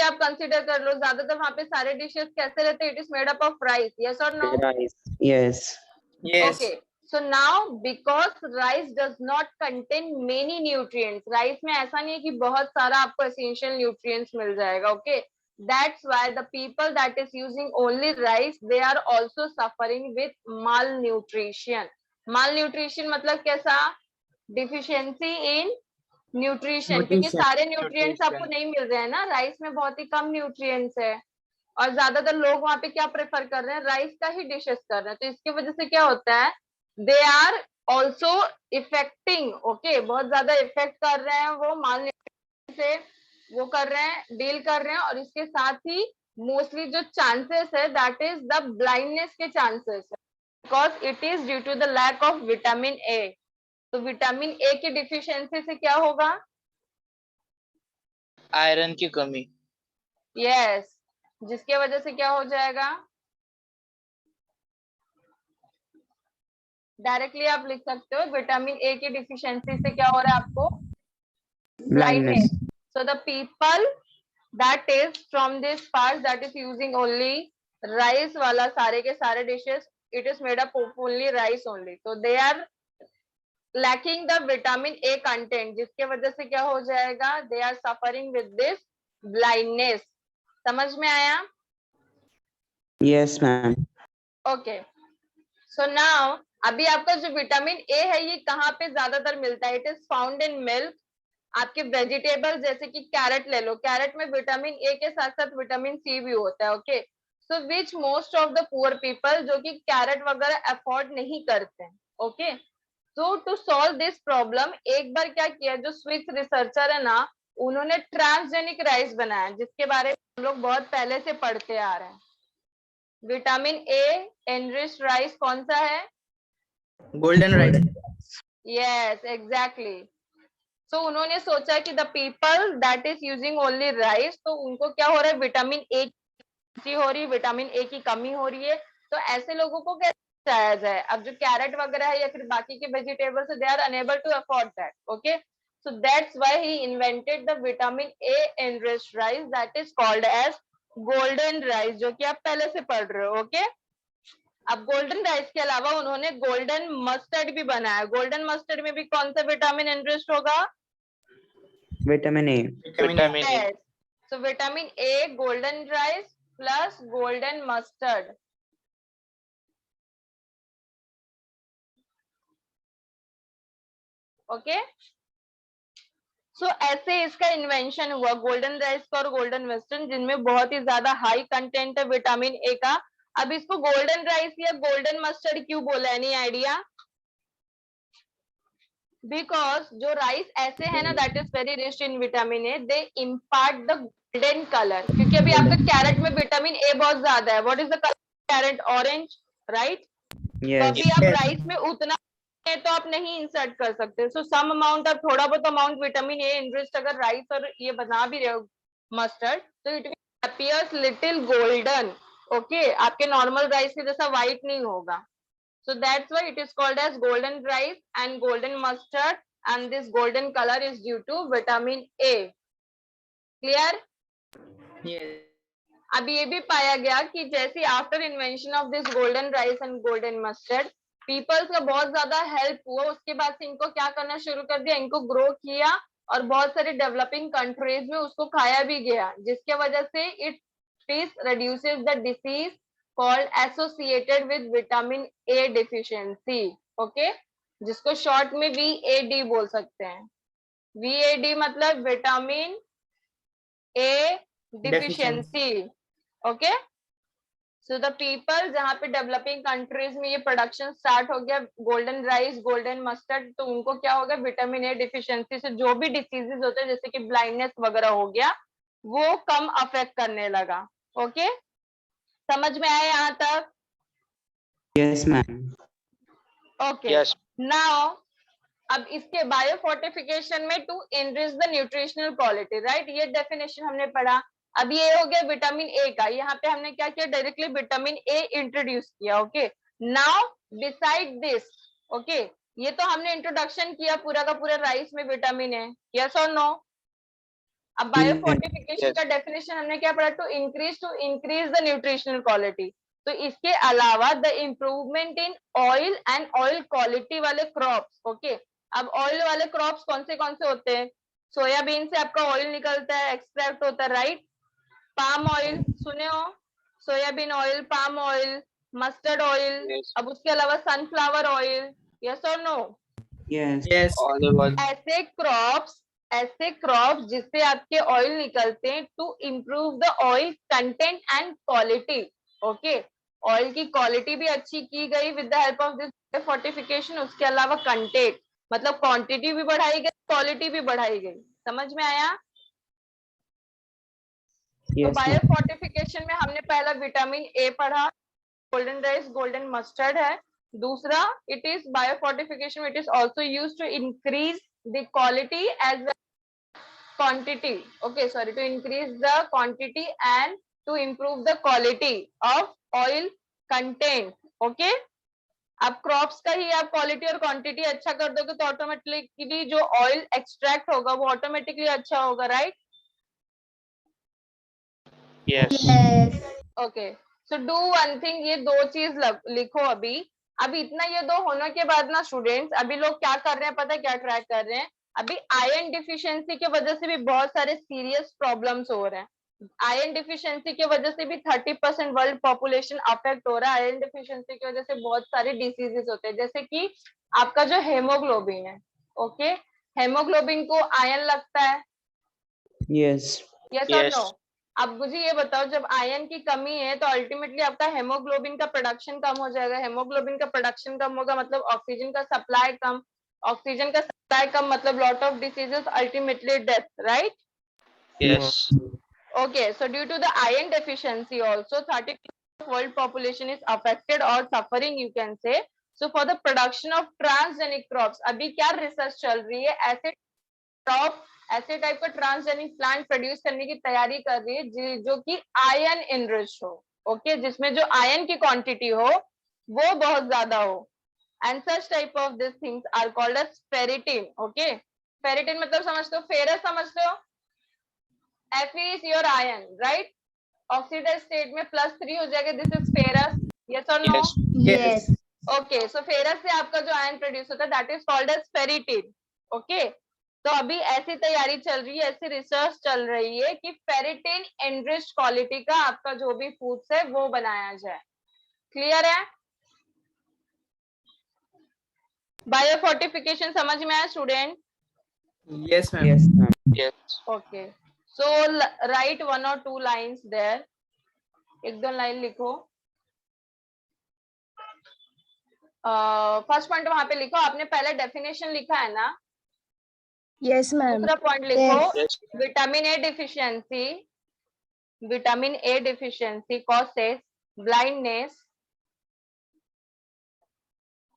आप कंसीडर कर लो, ज्यादातर वहां पे सारे डिशेस कैसे रहते हैं? It is made up of rice. Yes और no? Rice. Yes. Yes. Okay, so now because rice does not contain many nutrients, rice में ऐसा नहीं है कि बहुत सारा आपको essential nutrients मिल जाएगा. Okay, that's why the people that is using only rice, they are also suffering with malnutrition. Malnutrition मतलब कैसा? Deficiency in nutrition. क्योंकि सारे nutrients आपको नहीं मिल रहे हैं ना, राइस में बहुत ही कम nutrients है और ज्यादातर लोग वहां पे क्या प्रेफर कर रहे हैं? राइस का ही डिशेस कर रहे हैं. तो इसकी वजह से क्या होता है? They are also effecting. Okay, बहुत ज्यादा इफेक्ट कर रहे हैं वो मालन्यूट्रिशन से वो कर रहे हैं, डील कर रहे हैं, और इसके साथ ही मोस्टली जो चांसेस है दैट इज द ब्लाइंडनेस के चांसेस है, because it is due to the lack of vitamin A. तो विटामिन ए की डिफिशियंसी से क्या होगा? आयरन की कमी। यस, जिसके वजह से क्या हो जाएगा? डायरेक्टली आप लिख सकते हो विटामिन ए की डिफिशियंसी से क्या हो रहा है आपको? Blindness. So the people that is from this part that is using only rice वाला सारे के सारे dishes, it is made up of only rice only, so they are lacking the vitamin A content, जिसके वजह से क्या हो जाएगा? They are suffering with this blindness. समझ में आया? Yes, ma'am. Okay. So now अभी आपका जो विटामिन ए है ये कहाँ पे ज्यादातर मिलता है? It is found in milk, आपके वेजिटेबल जैसे कि कैरेट ले लो, कैरेट में विटामिन ए के साथ साथ विटामिन सी भी होता है। Okay, so which most of the poor people जो कि कैरेट वगैरह अफोर्ड नहीं करते हैं। Okay, so to solve this problem एक बार क्या किया, जो स्विस रिसर्चर है ना, उन्होंने ट्रांसजेनिक राइस बनाया, जिसके बारे में हम लोग बहुत पहले से पढ़ते आ रहे हैं। विटामिन ए एनरिच्ड राइस कौन सा है? Golden rice. Yes, exactly. So उन्होंने सोचा कि the people that is using only rice, तो उनको क्या हो रहा है? विटामिन ए की हो रही है, विटामिन ए की कमी हो रही है, तो ऐसे लोगों को कैसे बचाया जाए? अब जो कैरेट वगैरह है या फिर बाकी के vegetables, they are unable to afford that. Okay, so that's why he invented the vitamin A enriched rice that is called as golden rice, जो कि आप पहले से पढ़ रहे हो। ओके, अब गोल्डन राइस के अलावा उन्होंने गोल्डन मस्टर्ड भी बनाया। गोल्डन मस्टर्ड में भी कौन सा विटामिन एनरिच्ड होगा? Vitamin A. Vitamin A. Yes. So vitamin A, golden rice plus golden mustard. Okay. So ऐसे इसका इन्वेंशन हुआ गोल्डन राइस का और गोल्डन मस्टर्ड, जिनमें बहुत ही ज्यादा हाई कंटेंट है विटामिन ए का। अब इसको गोल्डन राइस या गोल्डन मस्टर्ड क्यों बोला? Any idea? बिकॉज जो राइस ऐसे है ना that is very rich in vitamin A, they impart the golden colour, क्योंकि अभी आपका कैरेट में विटामिन ए बहुत ज्यादा है। What is the colour carrot? Orange, right? तो Yes. अभी आप राइस में उतना है तो आप नहीं इंसर्ट कर सकते, सो सम अमाउंट और थोड़ा बहुत अमाउंट विटामिन ए इनरिच्ड अगर राइस और ये बना भी रहे हो मस्टर्ड, तो it appears little golden. Okay, आपके नॉर्मल राइस के जैसा व्हाइट नहीं होगा। So that's why it is called as golden rice and golden mustard, and this golden color is due to vitamin A. Clear? Yes. अब ये भी पाया गया कि जैसे after invention of this golden rice and golden mustard, peoples का बहुत ज्यादा हेल्प हुआ। उसके बाद से इनको क्या करना शुरू कर दिया? इनको ग्रो किया और बहुत सारे डेवलपिंग कंट्रीज में उसको खाया भी गया, जिसके वजह से it reduces the disease called associated with vitamin A deficiency. Okay, जिसको शॉर्ट में VAD बोल सकते हैं। VAD मतलब vitamin A deficiency. Okay, so the people जहाँ पे डेवलपिंग कंट्रीज में ये प्रोडक्शन स्टार्ट हो गया गोल्डन राइस गोल्डन मस्टर्ड, तो उनको क्या हो गया? विटामिन ए डिफिशियंसी से जो भी डिसीजेस होते हैं जैसे कि ब्लाइंडनेस वगैरह हो गया, वो कम अफेक्ट करने लगा। ओके, समझ में आया यहाँ तक? Yes, ma'am. Okay, yes. Now अब इसके बायोफोर्टिफिकेशन में to enrich the nutritional quality, right? ये डेफिनेशन हमने पढ़ा। अब ये हो गया विटामिन ए का। यहाँ पे हमने क्या किया? डायरेक्टली विटामिन ए इंट्रोड्यूस किया। Okay, now beside this, okay, ये तो हमने इंट्रोडक्शन किया पूरा का पूरा राइस में विटामिन है, यस और नो? अब बायोफोर्टिफिकेशन का डेफिनेशन हमने क्या पढ़ा? To increase the nutritional quality. तो इसके अलावा the improvement in oil and oil quality वाले क्रॉप्स। ओके, अब ऑयल वाले क्रॉप्स कौन से होते हैं? सोयाबीन से आपका ऑयल निकलता है, एक्सट्रैक्ट होता है, राइट? पाम ऑयल सुने हो? Soybean oil, palm oil, mustard oil, Yes. अब उसके अलावा सनफ्लावर ऑयल, यस और no? Yes. Yes. Olive oil. ऐसे क्रॉप्स जिससे आपके ऑयल निकलते हैं to improve the oil content and quality. Okay, oil की क्वालिटी भी अच्छी की गई with the help of this fortification. उसके अलावा कंटेंट मतलब क्वांटिटी भी बढ़ाई गई, क्वालिटी भी बढ़ाई गई। समझ में आया? तो Yes, बायो ma'am. फोर्टिफिकेशन में हमने पहला विटामिन ए पढ़ा, गोल्डन राइस, गोल्डन मस्टर्ड है। दूसरा, it is bio fortification, it is also use to increase the quality as well quantity, okay, sorry, to increase the quantity and to improve the quality of oil content, okay। आप क्रॉप्स का ही आप क्वालिटी और क्वांटिटी अच्छा कर दोगे तो ऑटोमेटिकली जो ऑयल एक्सट्रैक्ट होगा वो ऑटोमेटिकली अच्छा होगा, right. Yes. Okay, so do one thing, ये दो चीज लिखो अभी। अभी इतना ये दो होने के बाद ना स्टूडेंट्स, अभी लोग क्या कर रहे हैं पता है, क्या ट्रैक कर रहे हैं, अभी आयरन डिफिशियंसी की वजह से भी बहुत सारे सीरियस प्रॉब्लम्स हो रहे हैं। आयरन डिफिशियंसी की वजह से भी 30% वर्ल्ड पॉपुलेशन अफेक्ट हो रहा है। आयरन डिफिशियंसी की वजह से बहुत सारे डिसीजेस होते हैं, जैसे कि आपका जो हेमोग्लोबिन है, ओके, हेमोग्लोबिन को आयरन लगता है, Yes. यस और Yes. नो। अब मुझे ये बताओ, जब आयरन की कमी है तो अल्टीमेटली आपका हेमोग्लोबिन का प्रोडक्शन कम हो जाएगा। हेमोग्लोबिन का प्रोडक्शन कम होगा मतलब ऑक्सीजन का सप्लाई कम, ऑक्सीजन का सप्लाई कम मतलब lot of diseases, ultimately death, right. Yes. Okay, so due to the iron deficiency also 30% of world population is affected or suffering, you can say। So for the production of transgenic crops, अभी क्या रिसर्च चल रही है, ऐसे क्रॉप, ऐसे टाइप का ट्रांसजेनिक प्लांट प्रोड्यूस करने की तैयारी कर रही है जो कि आयरन इनरिच हो, ओके, जिसमें जो आयरन की क्वांटिटी हो वो बहुत ज्यादा हो। And such type of this things are called as ferritin, okay. Ferritin मतलब समझते हो, फेरस समझते हो, Fe is your iron, right? Oxidized state में +3 हो जाएगा, this is ferrous, yes or no? Yes. Okay, so ferrous से आपका जो आयन प्रोड्यूस होता है that is called as ferritin, okay। तो अभी ऐसी तैयारी चल रही है, ऐसी रिसर्च चल रही है कि फेरिटिन एनरिच्ड क्वालिटी का आपका जो भी फूड्स है वो बनाया जाए। क्लियर है? बायो फोर्टिफिकेशन समझ में आया student? Yes, ma'am. Yes, ma'am. Yes. Okay, so write 1 or 2 lines there, एक दो लाइन लिखो। फर्स्ट पॉइंट वहां पे लिखो, आपने पहले डेफिनेशन लिखा है ना। Yes, ma'am. दूसरा पॉइंट लिखो, Yes. Vitamin A deficiency, vitamin A deficiency causes blindness,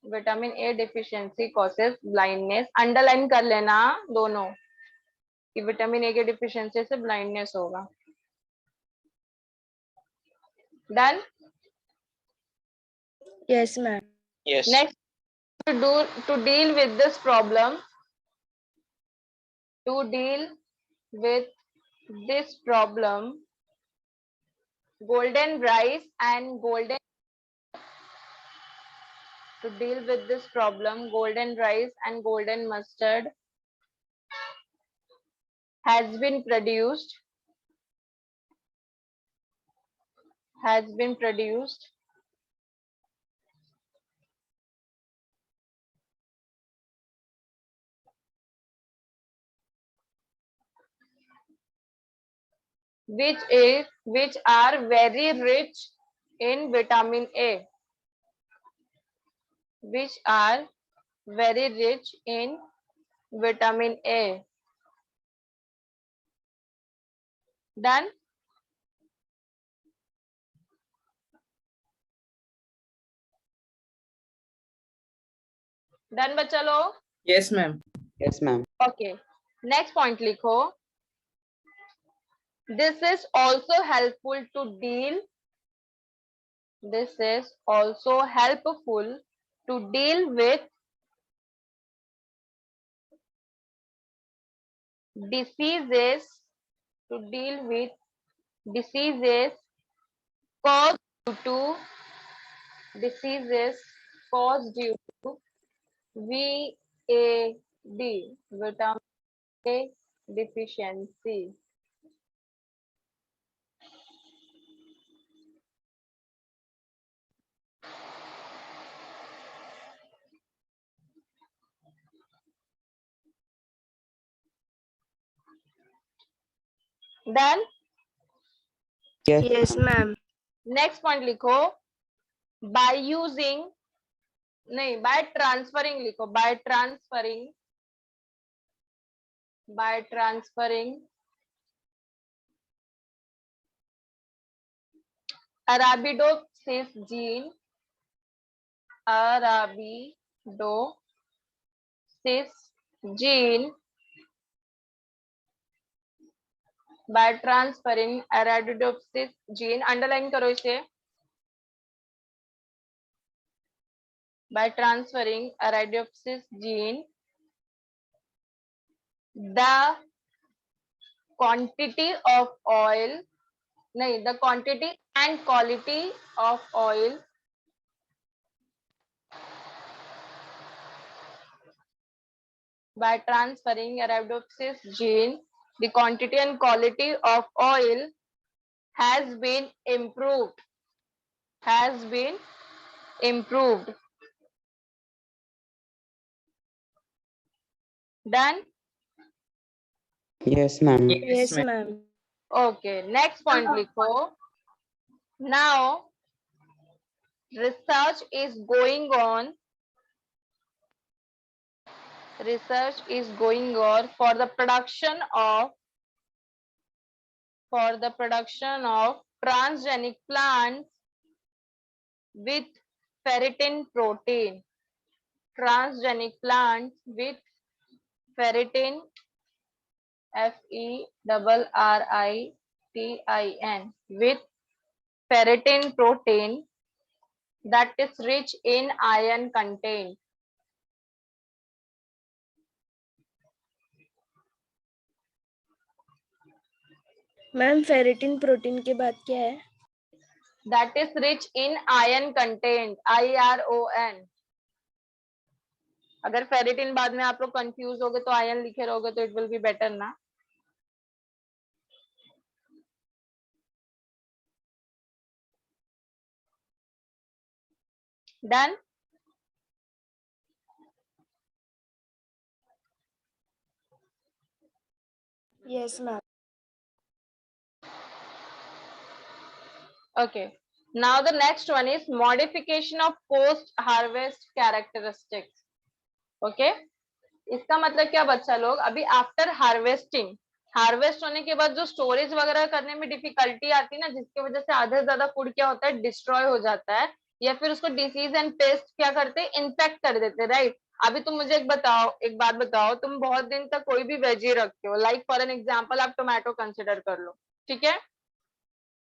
vitamin A deficiency causes blindness. Underline कर लेना दोनों कि विटामिन ए के डिफिशियंसी से ब्लाइंडनेस होगा। Done. Yes, ma'am. Yes. Next, to deal with this problem, to deal with this problem, golden rice and golden, to deal with this problem, golden rice and golden mustard has been produced, which are very rich in vitamin A, which are very rich in vitamin A। Done? Done बच्चा लोग? Yes, ma'am. Yes, ma'am. Okay, next point लिखो, this is also helpful to deal, this is also helpful to deal with diseases, to deal with diseases caused due to, diseases caused due to VAD, vitamin A deficiency। Done? Yes, ma'am. Next point लिखो, by using, नहीं, by transferring लिखो, by transferring Arabidopsis gene, by transferring Arabidopsis gene, underline करो इसे, by transferring Arabidopsis gene, the quantity of oil, नहीं, the quantity and quality of oil by transferring Arabidopsis gene, the quantity and quality of oil has been improved. Has been improved. Done? Yes, ma'am. Yes, ma'am. Okay, next point लिखो. Now, research is going on. Research is going on for the production of transgenic plants with ferritin protein. Transgenic plants with ferritin, Ferritin, with ferritin protein that is rich in iron content. Ma'am ferritin protein के बाद क्या है? That is rich in iron content, IRON. अगर फेरेटिन बाद में आप लोग कंफ्यूज हो गए तो आयन लिखे रहोगे तो इट विल बी बेटर ना. Done? Yes, ma'am. Okay. Now the next one is modification of post-harvest characteristics. Okay. इसका मतलब क्या बच्चा लोग, अभी आफ्टर हार्वेस्टिंग, हार्वेस्ट होने के बाद जो स्टोरेज वगैरह करने में डिफिकल्टी आती है ना, जिसकी वजह से आधे से ज्यादा फूड क्या होता है, डिस्ट्रॉय हो जाता है, या फिर उसको डिसीज एंड पेस्ट क्या करते हैं, इन्फेक्ट कर देते हैं, राइट. अभी तुम मुझे एक बात बताओ, तुम बहुत दिन तक कोई भी वेजी रखते हो, लाइक फॉर एन एग्जाम्पल आप टोमेटो कंसिडर कर लो, ठीक है.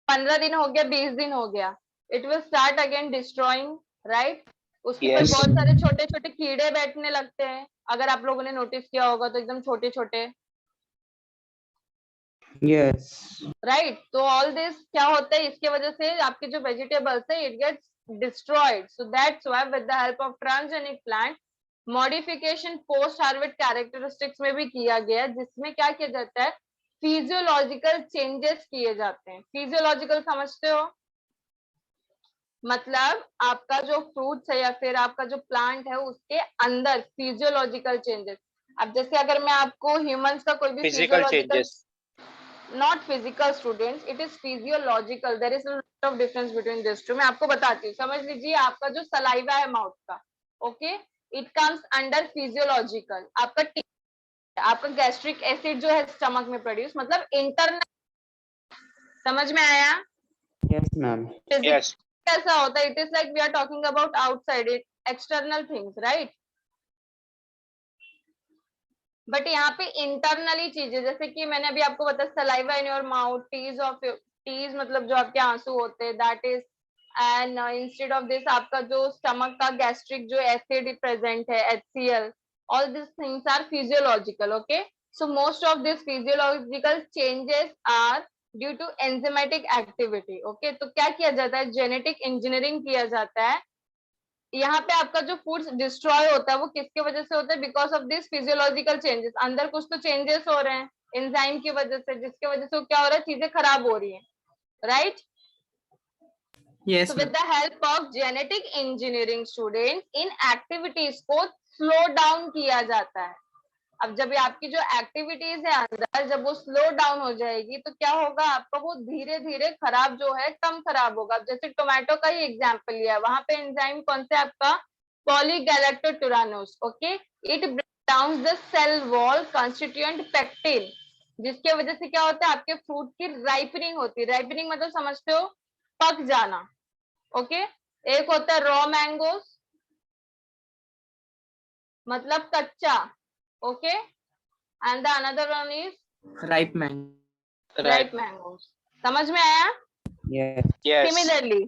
15 दिन हो गया, 20 दिन हो गया, it will start again destroying, right. उसके ऊपर Yes. बहुत सारे छोटे छोटे कीड़े बैठने लगते हैं, अगर आप लोगों ने नोटिस किया होगा तो एकदम छोटे छोटे, Yes. राइट. तो ऑल दिस क्या होता है, इसके वजह से आपके जो वेजिटेबल्स है it gets destroyed. So that's why with the help of transgenic plant modification post harvest characteristics में भी किया गया, जिसमें क्या किया जाता है, फिजियोलॉजिकल चेंजेस किए जाते हैं. फिजियोलॉजिकल समझते हो, मतलब आपका जो फ्रूट्स है या फिर आपका जो प्लांट है उसके अंदर फिजियोलॉजिकल चेंजेस. अब जैसे अगर मैं आपको ह्यूमंस का कोई भी Physical physiological, changes. Not physical students, it is physiological, there is a lot of difference between this two. मैं आपको बताती हूँ, समझ लीजिए आपका जो सलाइवा है माउथ का, okay, it comes under physiological. आपका गैस्ट्रिक एसिड जो है स्टमक में प्रोड्यूस, मतलब इंटरनल, समझ में आया. Yes, ma'am. Yes. कैसा होता है, it is like we are talking about outside it, external things, right. But यहाँ पे इंटरनली चीजें, जैसे कि मैंने अभी आपको बताया saliva in your mouth, tears मतलब जो आपके आंसू होते हैं, that is, and instead of this आपका जो स्टमक का गैस्ट्रिक जो एसिड प्रेजेंट है, HCl, all this things are physiological. Okay, so most of this physiological changes are due to enzymatic activity. Okay, तो क्या किया जाता है, जेनेटिक इंजीनियरिंग किया जाता है. यहाँ पे आपका जो फूड डिस्ट्रॉय होता है वो किसके वजह से होता है, because of this physiological changes. अंदर कुछ तो चेंजेस हो रहे हैं एंजाइम की वजह से, जिसकी वजह से क्या हो रहा है, चीजें खराब हो रही हैं, right. Yes, So ma'am. with the help of genetic engineering students, in activities को स्लो डाउन किया जाता है. अब जब ये आपकी जो एक्टिविटीज है अंदर, जब वो स्लो डाउन हो जाएगी तो क्या होगा, आपका वो धीरे धीरे खराब जो है कम खराब होगा. जैसे टोमेटो का ही एग्जांपल लिया है, वहां पे एंजाइम कौन से आपका, polygalacturonase. Okay, it break down the cell wall constituent pectin, जिसके वजह से क्या होता है, आपके फ्रूट की राइपनिंग होती है. राइपनिंग मतलब समझते हो, पक जाना, ओके। एक होता है रॉ मैंगोज, मतलब कच्चा, okay, and the another one is ripe mango. Ripe mangoes. समझ में आया? Yes. Yes. सिमिलरली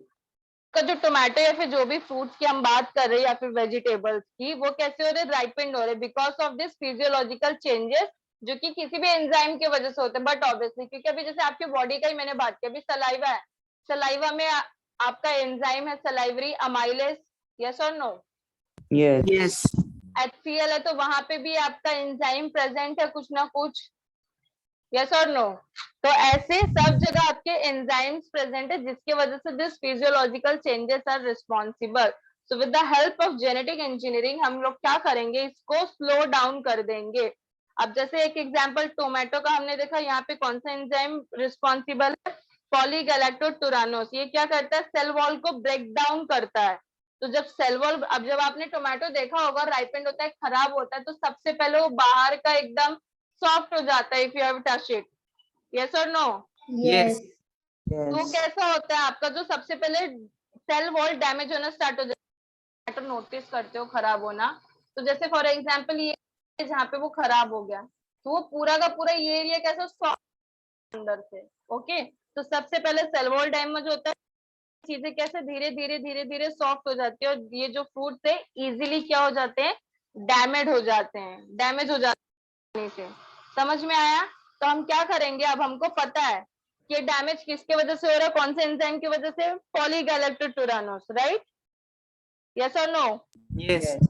का जो टोमेटो या फिर जो भी फ्रूट्स की हम बात कर रहे हैं या फिर वेजिटेबल्स की, वो कैसे हो रहे, राइपेंड हो रहे because of this physiological changes, जो कि किसी भी एंजाइम की वजह से होते हैं। बट ऑब्वियसली क्योंकि अभी जैसे आपकी बॉडी का ही मैंने बात की, अभी सलाइवा है, सलाइवा में आपका एंजाइम है सलाइवरी अमाइलेज, यस और नो? Yes. यस। HCl है तो वहां पे भी आपका एंजाइम प्रेजेंट है कुछ ना कुछ, यस और नो? तो ऐसे सब जगह आपके एंजाइम्स प्रेजेंट है जिसकी वजह से this physiological changes are responsible. So with the help of genetic engineering हम लोग क्या करेंगे, इसको स्लो डाउन कर देंगे। अब जैसे एक एग्जांपल टोमेटो का हमने देखा, यहाँ पे कौन सा एंजाइम रिस्पॉन्सिबल है, पॉलीगैलेक्टोटुरानोस। ये क्या करता है, सेल वॉल को ब्रेक डाउन करता है। तो जब सेल वॉल, अब जब आपने टोमेटो देखा होगा राइपेंड होता है, खराब होता है, तो सबसे पहले वो बाहर का एकदम सॉफ्ट हो जाता है, if you have touch it, yes और नो? यस। तो Yes. कैसा होता है आपका, जो सबसे पहले सेल वॉल डैमेज होना स्टार्ट हो जाता है, तो नोटिस करते हो खराब होना। तो जैसे फॉर एग्जांपल ये जहाँ पे वो खराब हो गया, तो वो पूरा का पूरा ये एरिया कैसा सॉफ्ट अंदर से, ओके। तो सबसे पहले सेल वॉल डैमेज होता है, चीजें कैसे धीरे धीरे धीरे धीरे सॉफ्ट हो जाती है, और ये जो फ्रूट्स है इजीली क्या हो जाते हैं, डैमेज हो जाते हैं, डैमेज हो जाते हैं से। समझ में आया? तो हम क्या करेंगे, अब हमको पता है कि डैमेज किसके वजह से हो रहा है, कौन से एंजाइम की वजह से, पॉलीगैलेक्टोटुरानोस, राइट, यस और नो? यस। Yes.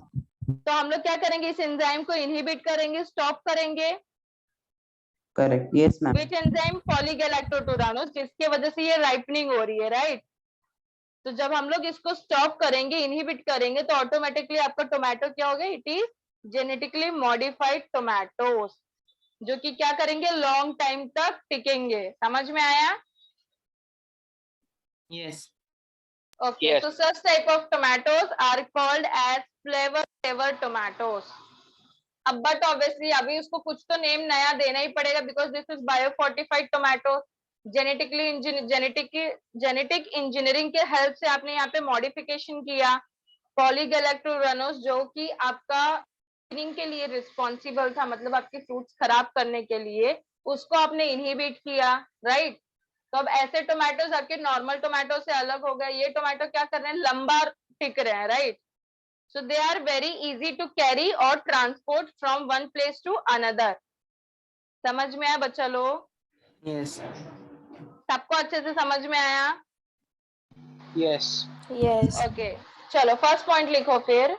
तो हम लोग क्या करेंगे, इस एंजाइम को इनहिबिट करेंगे, स्टॉप करेंगे। Correct. Yes, ma'am. Which enzyme, polygalacturonase, जिसके वजह से ये राइपनिंग हो रही है, राइट। तो जब हम लोग इसको स्टॉप करेंगे, इनहिबिट करेंगे, तो ऑटोमेटिकली आपका टोमेटो क्या हो गया, it is genetically modified Tomatoes, जो कि क्या करेंगे, लॉन्ग टाइम तक टिकेंगे। समझ में आया? Yes. Okay, Yes. so such type of tomatoes are called as flavor tomatoes. अब बट ऑब्वियसली अभी उसको कुछ तो नेम नया देना ही पड़ेगा, because this is biofortified tomato. Genetic engineering के हेल्प से आपने यहाँ पे मॉडिफिकेशन किया, पॉलीगैलेक्टोरानोस जो कि आपका के लिए रिस्पॉन्सिबल था, मतलब आपके फ्रूट्स खराब करने के लिए, उसको आपने इनहिबिट किया, राइट। तो अब ऐसे टोमेटोज आपके नॉर्मल टोमेटो से अलग हो गए, ये टोमेटो क्या कर रहे हैं, लंबा टिक रहे हैं, right. So they are very easy to carry और transport from one place to another. समझ में आया बच्चा लोग? यस। सबको अच्छे से समझ में आया? Yes. Yes. ओके, चलो फर्स्ट पॉइंट लिखो फिर।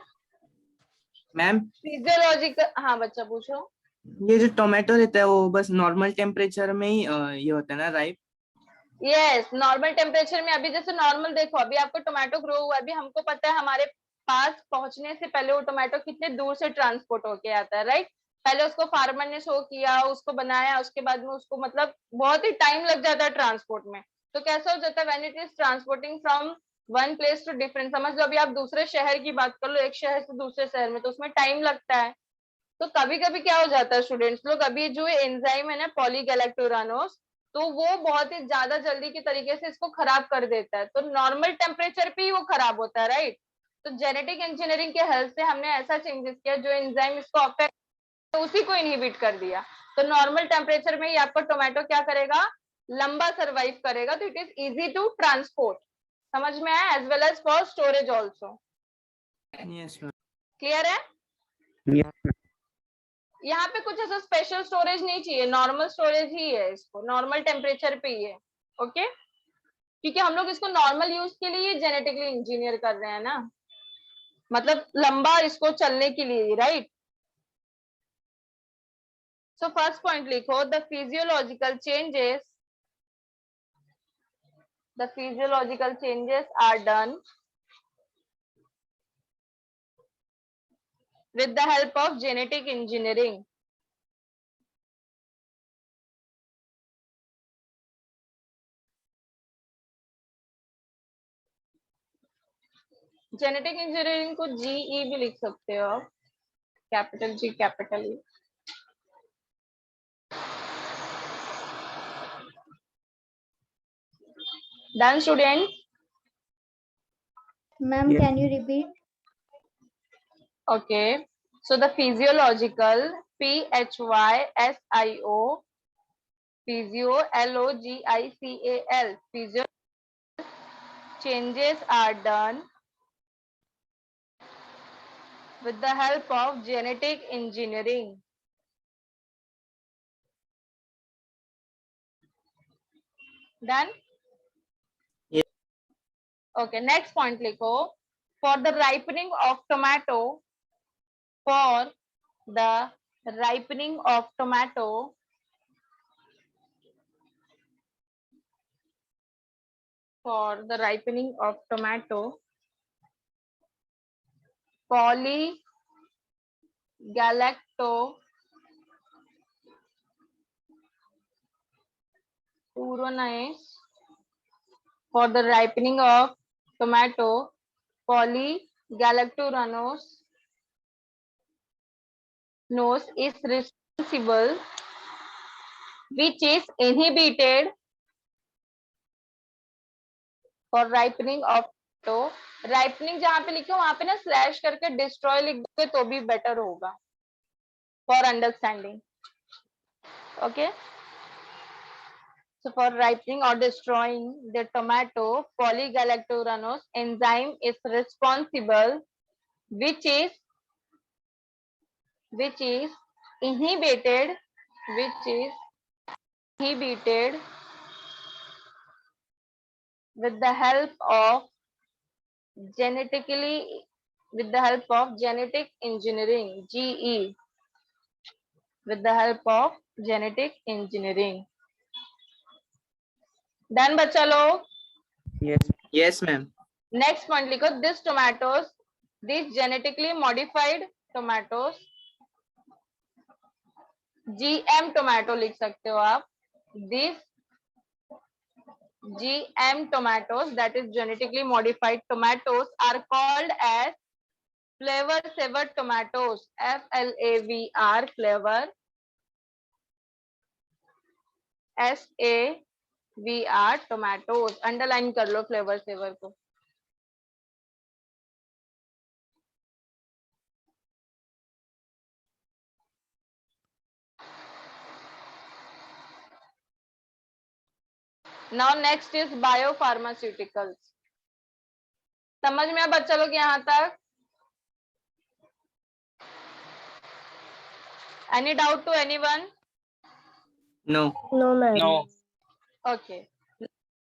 मैम, फिजियोलॉजिकल, हाँ बच्चा पूछो। ये जो टोमेटो रहता है वो बस नॉर्मल टेम्परेचर में ही ये होता है ना, राइप? यस, नॉर्मल टेम्परेचर में। अभी जैसे नॉर्मल देखो, अभी आपको टोमेटो ग्रो हुआ है, अभी हमको पता है हमारे पास पहुंचने से पहले वो टोमेटो कितने दूर से ट्रांसपोर्ट होके आता है, राइट। पहले उसको फार्मर ने शो किया, उसको बनाया, उसके बाद में उसको मतलब बहुत ही टाइम लग जाता है ट्रांसपोर्ट में। तो कैसा हो जाता है, when it is transporting from one place to different, समझ लो अभी आप दूसरे शहर की बात कर लो, एक शहर से दूसरे शहर में, तो उसमें टाइम लगता है। तो कभी कभी क्या हो जाता है स्टूडेंट्स लोग, अभी जो एंजाइम है ना पॉलीगैलेक्टोरानोस, तो वो बहुत ही ज्यादा जल्दी के तरीके से इसको खराब कर देता है, तो नॉर्मल टेम्परेचर पे ही वो खराब होता है, राइट। तो जेनेटिक इंजीनियरिंग के हेल्प से हमने ऐसा चेंजेस किया, जो एंजाइम इसको अफेक्ट, तो उसी को इनहिबिट कर दिया। तो नॉर्मल टेम्परेचर में ही आपका टोमेटो क्या करेगा, लंबा सर्वाइव करेगा, तो it is easy to transport. समझ में आया? As well as for storage also. Yes ma'am. Clear है? Yes. यहाँ पे कुछ ऐसा स्पेशल स्टोरेज नहीं चाहिए, नॉर्मल स्टोरेज ही है, इसको नॉर्मल टेम्परेचर पे ही है, ओके। क्योंकि हम लोग इसको नॉर्मल यूज के लिए जेनेटिकली इंजीनियर कर रहे हैं ना, मतलब लंबा इसको चलने के लिए, राइट। सो फर्स्ट पॉइंट लिखो, the physiological changes are done with the help of genetic engineering. Genetic engineering को जीई भी लिख सकते हो आप, capital G capital E. Done, students? Ma'am, Yes. can you repeat? Okay. So the physiological, PHYSIO, physio, LOGICAL, physio changes are done with the help of genetic engineering. Done? Yes. Okay, next point likho. For the ripening of tomato, for the ripening of tomato, for the ripening of tomato, polygalactofuranase, for the ripening of tomato, polygalacturanose is responsible, which is inhibited for ripening of tomato. Ripening जहां पे लिखे हो वहां पे ना स्लैश करके डिस्ट्रॉय लिख दोगे तो भी बेटर होगा for understanding. Okay. So for ripening or destroying the tomato, polygalacturanose enzyme is responsible, which is inhibited, with the help of genetic engineering, GE, with the help of genetic engineering. Done, बच्चा लोग? Yes. Yes, ma'am. Next point लिखो. These genetically modified tomatoes, GM tomato लिख सकते हो आप. These GM tomatoes, that is genetically modified tomatoes, are called as flavor saver tomatoes. FLAVR, flavor SAVR tomatoes. Underline कर लो flavor saver को. Now next is biopharmaceuticals. समझ में आया बच्चा लोग यहाँ तक? Any doubt to anyone? No. No, ma'am. No. Okay.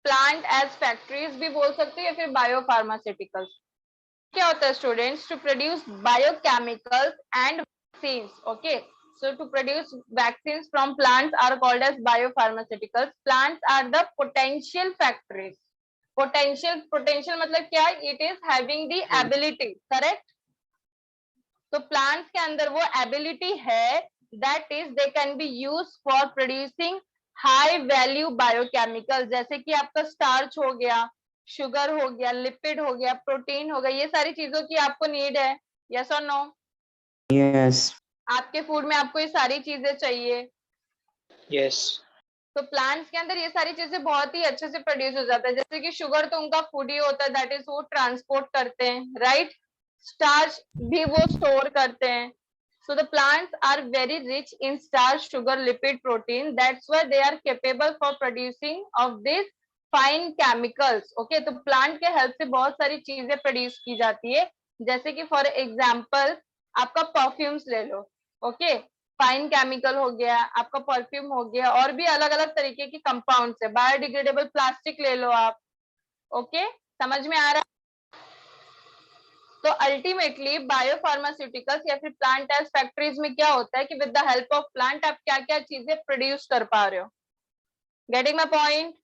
Plant as factories भी बोल सकते हो या फिर biopharmaceuticals. क्या होता है students? To produce biochemicals and vaccines. Okay. So to produce vaccines from plants are called as biopharmaceuticals. Plants are the potential factories. Potential मतलब क्या? It is having the ability. Correct? तो plants के अंदर वो ability है, that is they can be used for producing high value biochemicals. जैसे कि आपका starch हो गया, sugar हो गया, lipid हो गया, protein हो गया, ये सारी चीजों की आपको need है. Yes or no? Yes. आपके फूड में आपको ये सारी चीजें चाहिए. Yes. तो प्लांट्स के अंदर ये सारी चीजें बहुत ही अच्छे से प्रोड्यूस हो जाता है. जैसे कि शुगर तो उनका फूड ही होता है, दैट इज वो ट्रांसपोर्ट करते हैं, राइट. स्टार्च भी वो स्टोर करते हैं. So the plants are very rich in starch, sugar, lipid, protein. That's why they are capable for producing of these fine chemicals. Okay, तो प्लांट के हेल्प से बहुत सारी चीजें प्रोड्यूस की जाती है. जैसे कि फॉर एग्जाम्पल आपका परफ्यूम्स ले लो. ओके, फाइन केमिकल हो गया, आपका परफ्यूम हो गया, और भी अलग अलग तरीके की कंपाउंड्स है. बायोडिग्रेडेबल प्लास्टिक ले लो आप. ओके, समझ में आ रहा है? तो अल्टीमेटली बायोफार्मास्यूटिकल्स या फिर प्लांट एज फैक्ट्रीज में क्या होता है कि with the help of plant आप क्या क्या चीजें प्रोड्यूस कर पा रहे हो. Getting my point?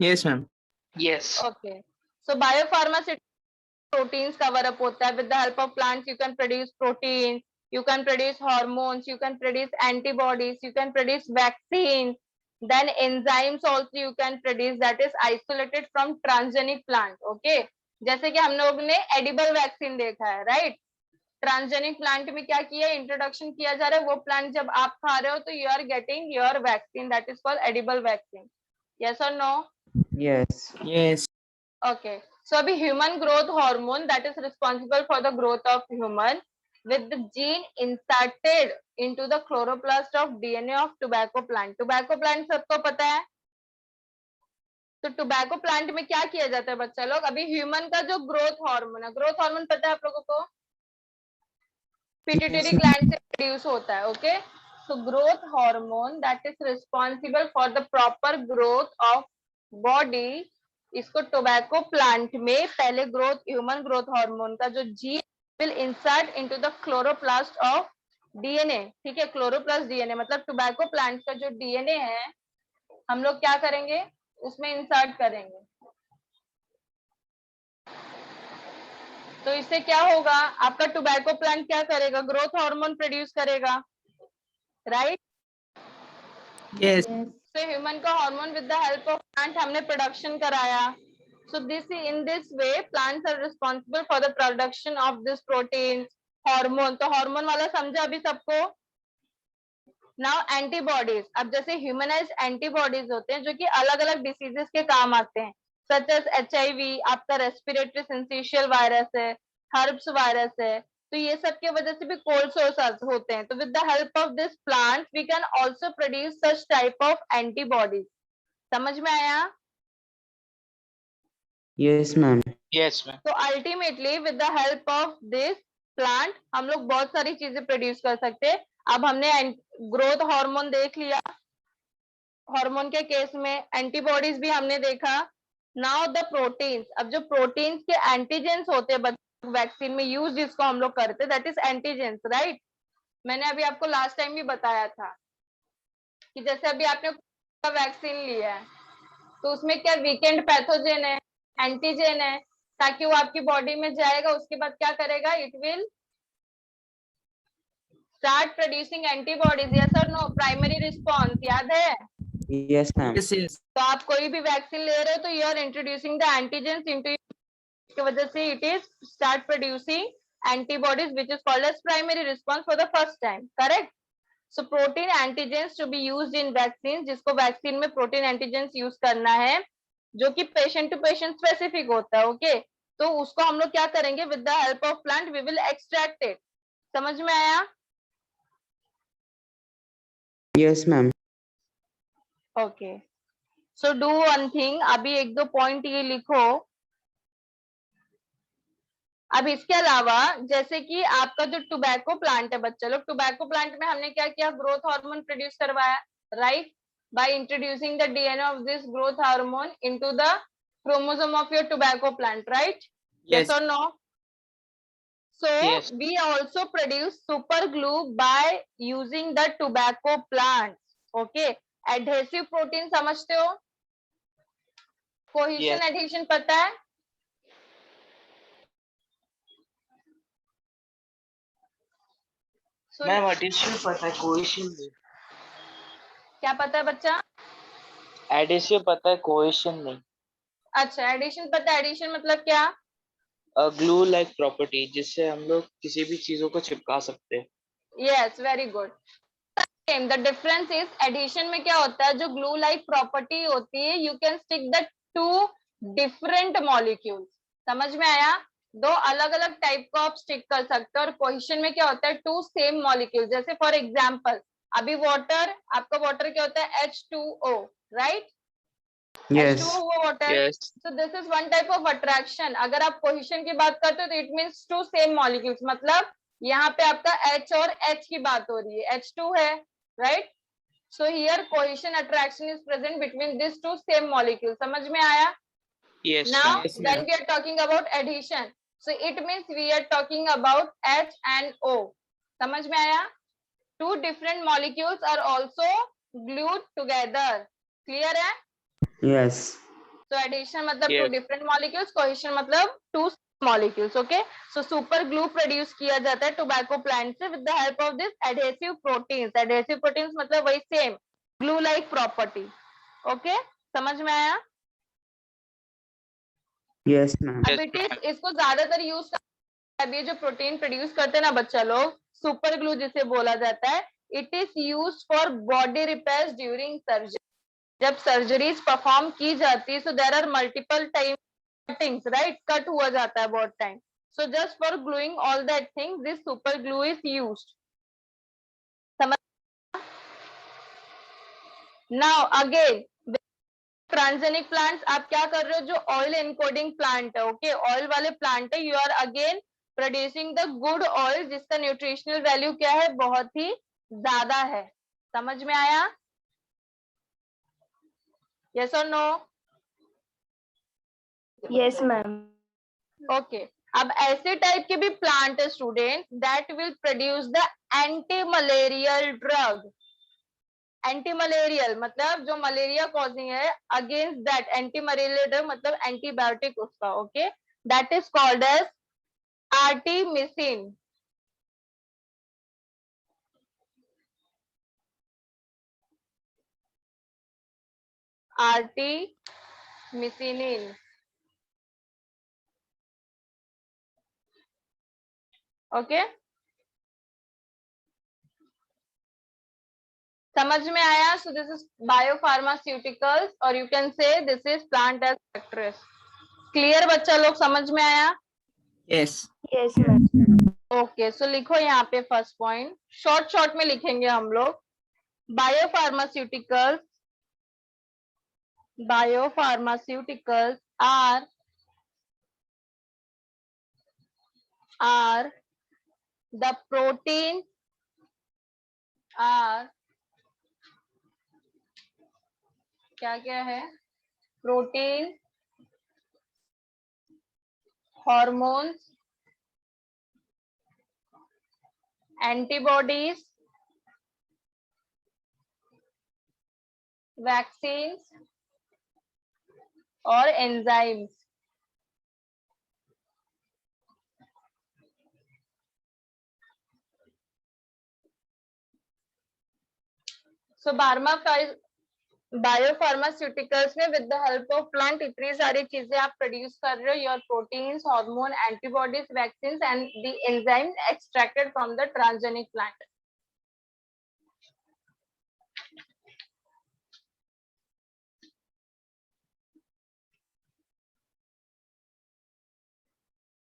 Yes, ma'am. Yes. Okay. So biopharmaceutical proteins cover up hota hai. With the help of plants you can produce proteins, you can produce hormones, you can produce antibodies, you can produce vaccines, then enzymes also you can produce, that is isolated from transgenic plant. Okay, जैसे कि हम लोग ने edible vaccine देखा है, right? ट्रांसजेनिक प्लांट में क्या किया, इंट्रोडक्शन किया जा रहा है. वो प्लांट जब आप खा रहे हो तो you are getting your vaccine, that is called edible vaccine. Yes और no? Yes. yes, Okay, so अभी human growth hormone that is responsible for the growth of human with the gene inserted into the chloroplast of DNA of tobacco plant. Tobacco plant सबको पता है, तो टोबैको प्लांट में क्या किया जाता है बच्चा लोग? अभी ह्यूमन का जो ग्रोथ हार्मोन है, ग्रोथ हार्मोन पता है आप लोगों को? पिट्यूटरी ग्लैंड से प्रोड्यूस होता है. Okay, so growth hormone that is responsible for the proper growth of body, इसको टोबैको प्लांट में पहले ग्रोथ, ह्यूमन ग्रोथ हार्मोन का जो gene will insert into the chloroplast of DNA. ठीक है, क्लोरोप्लास्ट डीएनए मतलब टोबैको प्लांट का जो डीएनए है हम लोग क्या करेंगे, उसमें इंसर्ट करेंगे. तो इससे क्या होगा, आपका टोबैको प्लांट क्या करेगा, ग्रोथ हार्मोन प्रोड्यूस करेगा, राइट? yes, So ह्यूमन का hormone with the help of plant हमने प्रोडक्शन कराया. So this in this way plants are responsible for the production of this protein hormone. तो हार्मोन वाला समझा अभी सबको? नाउ एंटीबॉडीज, अब जैसे ह्यूमनाइज्ड एंटीबॉडीज होते हैं जो कि अलग अलग डिसीजेस के काम आते हैं, सच एज HIV, आपका रेस्पिरेटरी सिंसिशियल वायरस है, हर्ब्स वायरस है, तो ये सब की वजह से भी कोल्ड सोर्स होते हैं. तो with the help of this plant we can also produce such type of antibodies. समझ में आया? Yes, ma'am. Yes, ma'am. तो ultimately with the help of this plant हम लोग बहुत सारी चीजें प्रोड्यूस कर सकते हैं. अब हमने ग्रोथ हार्मोन देख लिया, हार्मोन के केस में एंटीबॉडीज भी हमने देखा. नाउ द प्रोटीन्स, अब जो प्रोटीन्स के एंटीजेंस होते हैं वैक्सीन में यूज जिसको हम लोग करते हैं दैट इज एंटीजेंस, राइट? मैंने अभी आपको लास्ट टाइम भी बताया था कि जैसे अभी आपने वैक्सीन लिया है तो उसमें क्या वीकेंड पैथोजेन है, एंटीजेन है, ताकि वो आपकी बॉडी में जाएगा, उसके बाद क्या करेगा, it will start producing antibodies. Yes और नो? प्राइमरी रिस्पॉन्स याद है? Yes, ma'am. yes, yes, तो आप कोई भी वैक्सीन ले रहे हो तो you are introducing the antigens into, की वजह से it is start producing antibodies which is called as primary response for the first time, correct? So protein antigens to be used in vaccine, जिसको वैक्सीन में प्रोटीन एंटीजेंस यूज करना है जो कि पेशेंट टू पेशेंट स्पेसिफिक होता है. ओके, तो उसको हम लोग क्या करेंगे, with the help of plant we will extract it. समझ में आया? Yes, ma'am. Okay, so do one thing, अभी एक दो पॉइंट ये लिखो. अब इसके अलावा जैसे कि आपका जो टोबैको प्लांट है बच्चा लोग, टोबैको प्लांट में हमने क्या किया, ग्रोथ हार्मोन प्रोड्यूस करवाया, right? By introducing the DNA of this growth hormone into the chromosome of your tobacco plant, right? yes, Yes or no? So Yes. we also produce super glue by using the tobacco plants. Okay, adhesive protein समझते हो? Cohesion Yes. adhesion पता है? So मैम एडिशन पता है, कोहेशन नहीं. क्या पता है बच्चा? एडिशन पता है, कोहेशन नहीं. अच्छा, एडिशन पता है. एडिशन मतलब क्या? ग्लू लाइक प्रॉपर्टी जिससे हम लोग किसी भी चीजों को चिपका सकते हैं. Yes, very good. Same. The difference is adhesion में क्या होता है, जो glue like property होती है, you can stick the two different molecules. समझ में आया? दो अलग अलग टाइप को आप स्टिक कर सकते हो. और कोहेशन में क्या होता है, टू सेम मॉलिक्यूल. जैसे फॉर एग्जांपल अभी वाटर, आपका वाटर क्या होता है, H2O, राइट? Yes. H2O हुआ water. Yes. So this is one type of attraction. अगर आप कोहेशन की बात करते हो तो it means two same molecules, मतलब यहाँ पे आपका H और H की बात हो रही है, H2 है, right? So here cohesion attraction is present between this two same molecule. समझ में आया? Yes. Now Yes, when ma'am. we are talking about adhesion, so it means we are talking about H and O. समझ में आया? Two different molecules are also glued together. Clear है? Yes. So adhesion मतलब Yes. two different molecules, cohesion मतलब two molecules. Okay, so super glue produce किया जाता है tobacco plant से with the help of this adhesive proteins. Adhesive proteins मतलब वही same glue like property. Okay, समझ में आया? Yes, ma'am. अब it is, इसको ज्यादातर यूज अब ये जो प्रोटीन प्रोड्यूस करते हैं ना बच्चा लोग, सुपर ग्लू जिसे बोला जाता है, it is used for body repairs during surgery. जब सर्जरीज परफॉर्म की जाती है, so there are multiple time cuttings, right, cut हुआ जाता है बहुत time. So just for gluing all that thing this super glue is used. Now again transgenic plants, आप क्या कर रहे हो, जो ऑयल एनकोडिंग प्लांट है, ओके, ऑयल वाले प्लांट है, you are again producing the good oil जिसका न्यूट्रिशनल वैल्यू क्या है, बहुत ही ज्यादा है. समझ में आया? यस और नो? Yes, ma'am. ओके. अब ऐसे टाइप के भी प्लांट है student that will produce the anti malarial drug. Anti malarial मतलब जो मलेरिया कॉजिंग है, against that anti malarial drug मतलब एंटीबायोटिक उसका, okay, that is called as artemisin. Artemisinin. Okay, समझ में आया? सो दिस इज बायोफार्मास्यूटिकल्स और you can say this is plant as factories. Clear बच्चा लोग, समझ में आया? yes. Yes, Yes, ma'am. ma'am. Okay, so लिखो यहाँ पे फर्स्ट पॉइंट, शॉर्ट शॉर्ट में लिखेंगे हम लोग. Biopharmaceuticals, biopharmaceuticals are the protein, are क्या क्या है, प्रोटीन, हॉर्मोन्स, एंटीबॉडीज, वैक्सीन्स और एंजाइम्स. सो बायोफार्मास्यूटिकल्स में with the help of plant इतनी सारी चीजें आप प्रोड्यूस कर रहे हो, your proteins, hormone, antibodies, vaccines and the enzyme extracted from the transgenic plant.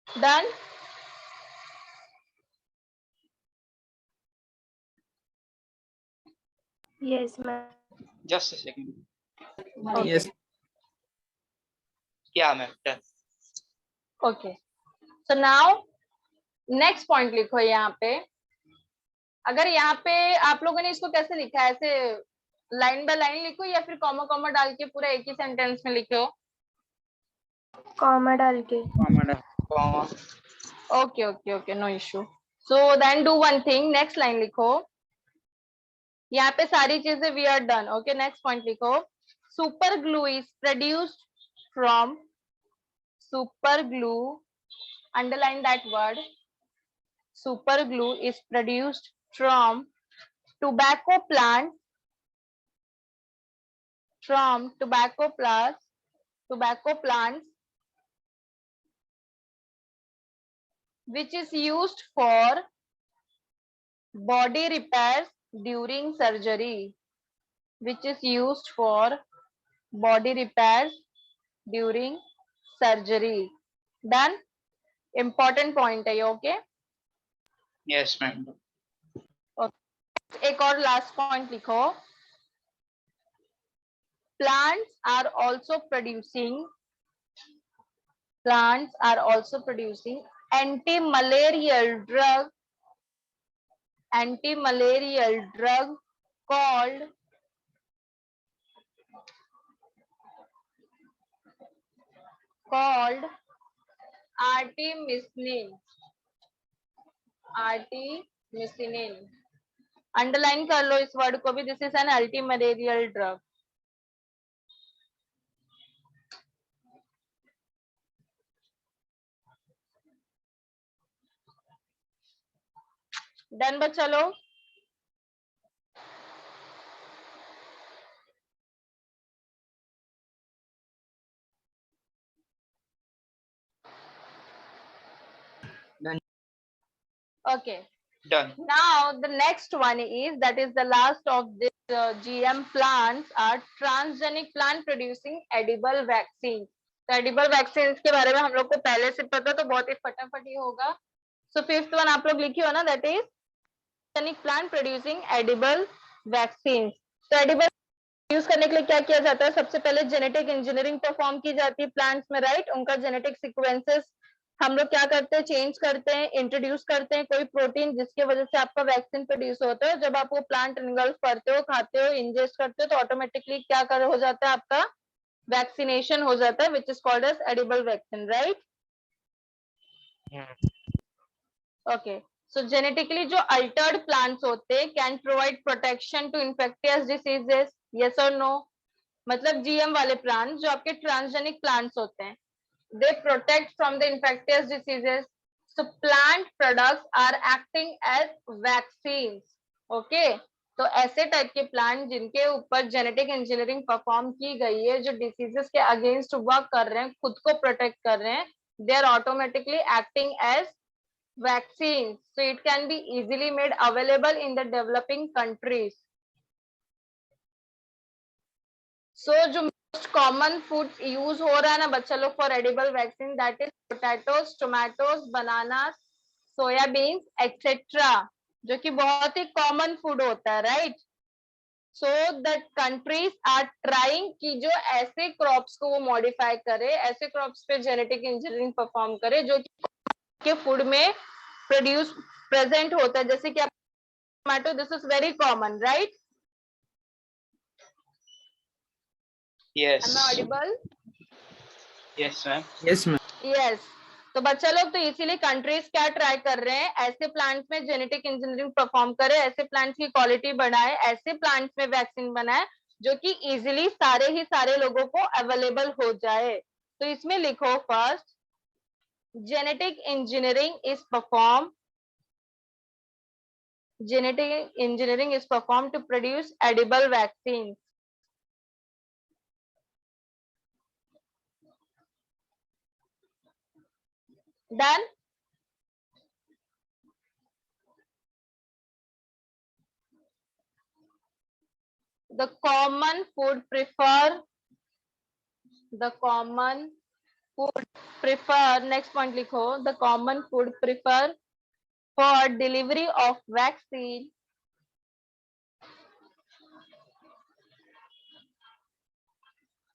Done? Yes, ma'am. Just a second. Okay. Yes. Yeah, ma'am. Done. Okay, so now next point लिखो यहाँ पे. अगर यहाँ पे आप लोगों ने इसको कैसे लिखा है, ऐसे लाइन बाय लाइन लिखो या फिर कॉमा कॉमा डाल के पूरा एक ही सेंटेंस में लिखो? Comma डाल के. Comma. Okay okay okay, no issue. So then do one thing, next line लिखो. यहाँ पे सारी चीजें we are done. Okay, next point लिखो. Super glue is produced from, super glue, underline that word, super glue is produced from tobacco plant, from tobacco plants, which is used for body repairs during surgery, which is used for body repairs during surgery. Done? Important point है ये, okay? Yes, ma'am. एक और लास्ट पॉइंट लिखो. Plants are also producing anti-malarial drug called artemisinin. Underline कर लो इस वर्ड को भी. This is an anti-malarial drug. Done बच्चा लोग? Done. Okay. Done. Now the next one is, that is the last of this GM plants are transgenic plant producing edible vaccines. तो edible vaccines के बारे में हम लोग को पहले से पता, तो बहुत ही फटाफट ही होगा. So fifth one आप लोग लिखिए ना, that is transgenic plant producing edible vaccines. तो edible यूज करने के लिए क्या किया जाता है? सबसे पहले जेनेटिक इंजीनियरिंग परफॉर्म की जाती है प्लांट्स में, राइट? उनका जेनेटिक सीक्वेंसेस हम लोग क्या करते हैं? चेंज करते हैं, इंट्रोड्यूस करते हैं कोई प्रोटीन जिसकी वजह से आपका वैक्सीन प्रोड्यूस होता है. जब आप वो प्लांट इनगल्फ करते हो, खाते हो, इंजेस्ट करते हो, तो ऑटोमेटिकली क्या कर हो जाता है? आपका वैक्सीनेशन हो जाता है, which is called as edible vaccine, right? Okay. So genetically जो अल्टर्ड प्लांट्स होते हैं can provide protection to infectious diseases, yes और नो? मतलब जीएम वाले प्लांट्स जो आपके ट्रांसजेनिक प्लांट्स होते हैं, they protect from the infectious diseases. So plant products are acting as vaccines. Okay, तो ऐसे टाइप के प्लांट जिनके ऊपर जेनेटिक इंजीनियरिंग परफॉर्म की गई है, जो डिसीजेस के अगेंस्ट वर्क कर रहे हैं, खुद को प्रोटेक्ट कर रहे हैं, they are automatically acting as vaccines. So it can be easily made available in the developing countries. So जो most common food यूज हो रहा है ना बच्चा लोग for edible vaccine, that is potatoes, tomatoes, banana, soybeans etcetera, जो कि बहुत ही कॉमन फूड होता है, right? So that countries are trying कि जो ऐसे क्रॉप्स को वो मॉडिफाई करे, ऐसे क्रॉप्स पे जेनेटिक इंजीनियरिंग परफॉर्म करे जो कि फूड में प्रोड्यूस प्रेजेंट होता है. जैसे कि tomato, this is very common, right? Yes. Am I audible? Yes, ma'am. Yes, ma'am. Yes. तो बच्चा लोग तो इसीलिए कंट्रीज क्या ट्राई कर रहे हैं? ऐसे प्लांट्स में जेनेटिक इंजीनियरिंग परफॉर्म करे, ऐसे प्लांट्स की क्वालिटी बढ़ाए, ऐसे प्लांट्स में वैक्सीन बनाए जो कि इजीली सारे लोगों को अवेलेबल हो जाए. तो इसमें लिखो first, genetic engineering is perform to produce edible vaccine. Done? The common food prefer, next point लिखो, the common food prefer for delivery of vaccine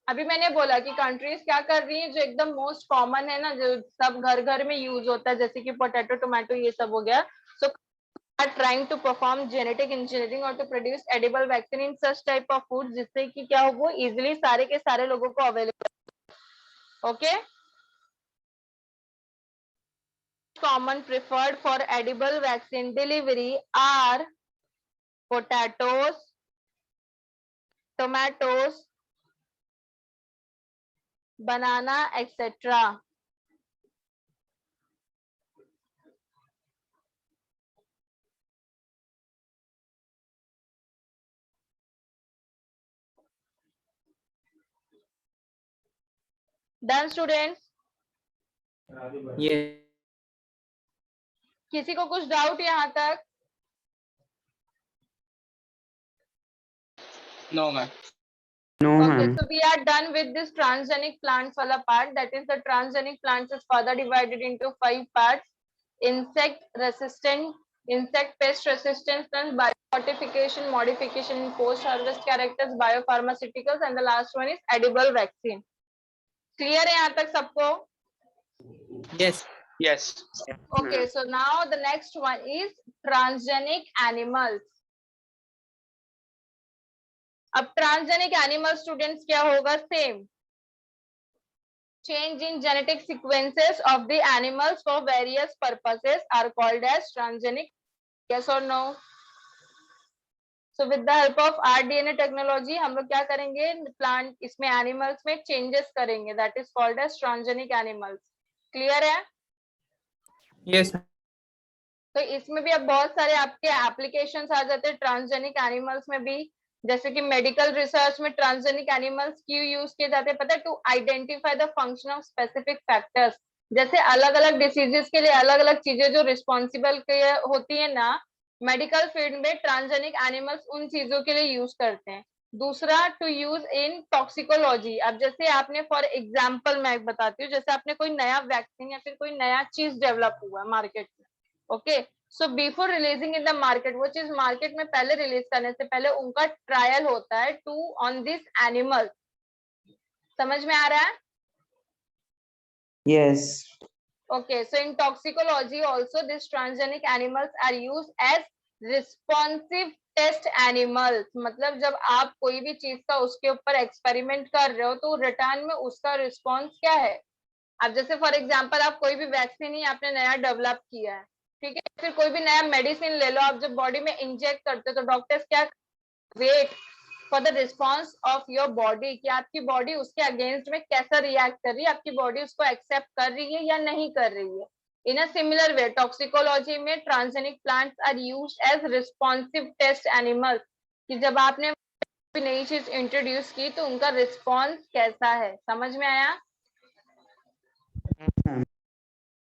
अभी मैंने बोला कि कंट्रीज क्या कर रही है, जो एकदम मोस्ट कॉमन है ना, जो सब घर घर में यूज होता है, जैसे कि पोटैटो, टोमेटो, ये सब हो गया. So are trying to perform genetic engineering और to produce edible vaccine in such type of food, जिससे कि क्या हो, वो इजिली सारे के सारे लोगों को available. Okay. Common preferred for edible vaccine delivery are potatoes, tomatoes, banana, etc. Done, students? Yes. किसी को कुछ डाउट यहाँ तक? No, ma'am. No, Okay, ma'am. so we are done with this transgenic plants wala part. That is, the transgenic plants is further divided into 5 parts: insect resistant, insect pest resistance, and biofortification, modification in post harvest characters, biopharmaceuticals, and the last one is edible vaccine. Clear है यहाँ तक सबको? Yes. Yes. Okay, so now the next one is transgenic animals. अब ट्रांसजेनिक एनिमल स्टूडेंट्स क्या होगा? Same. Change in genetic sequences of the animals for various purposes are called as transgenic. Yes or no? So with the help of rDNA technology हम लोग क्या करेंगे? प्लांट इसमें एनिमल्स में चेंजेस करेंगे. That is called as transgenic animals. Clear है? Yes. तो इसमें भी अब बहुत सारे आपके एप्लीकेशंस आ जाते हैं ट्रांसजेनिक एनिमल्स में भी. जैसे कि मेडिकल रिसर्च में ट्रांसजेनिक एनिमल्स क्यों यूज किए जाते हैं पता है? To identify the function of specific factors. जैसे अलग अलग डिसीजेस के लिए अलग अलग चीजें जो रिस्पॉन्सिबल होती है ना, मेडिकल फील्ड में ट्रांसजेनिक एनिमल्स उन चीजों के लिए यूज करते हैं। दूसरा, टू यूज इन टॉक्सिकोलॉजी। अब जैसे आपने, फॉर एग्जांपल मैं बताती हूँ, जैसे आपने कोई नया वैक्सीन या फिर कोई नया चीज डेवलप हुआ मार्केट में, okay, so before releasing in the market, वो चीज मार्केट में पहले रिलीज करने से पहले उनका ट्रायल होता है टू ऑन दिस एनिमल। समझ में आ रहा है? Yes. Okay, so in toxicology also these transgenic animals are used as responsive test animals। मतलब जब आप कोई भी चीज का उसके ऊपर एक्सपेरिमेंट कर रहे हो तो रिटर्न में उसका रिस्पॉन्स क्या है। अब जैसे फॉर एग्जांपल आप कोई भी वैक्सीन ही आपने नया डेवलप किया है, ठीक है, फिर कोई भी नया मेडिसिन ले लो, आप जब बॉडी में इंजेक्ट करते हो तो डॉक्टर्स क्या, wait for the response of your body, कि आपकी बॉडी उसके अगेंस्ट में कैसा रिएक्ट कर रही है, आपकी बॉडी उसको एक्सेप्ट कर रही है या नहीं कर रही है। In a similar way toxicology में transgenic plants are used as responsive test animals, कि जब आपने नई चीज इंट्रोड्यूस की तो उनका रिस्पॉन्स कैसा है। समझ में आया? Ma'am.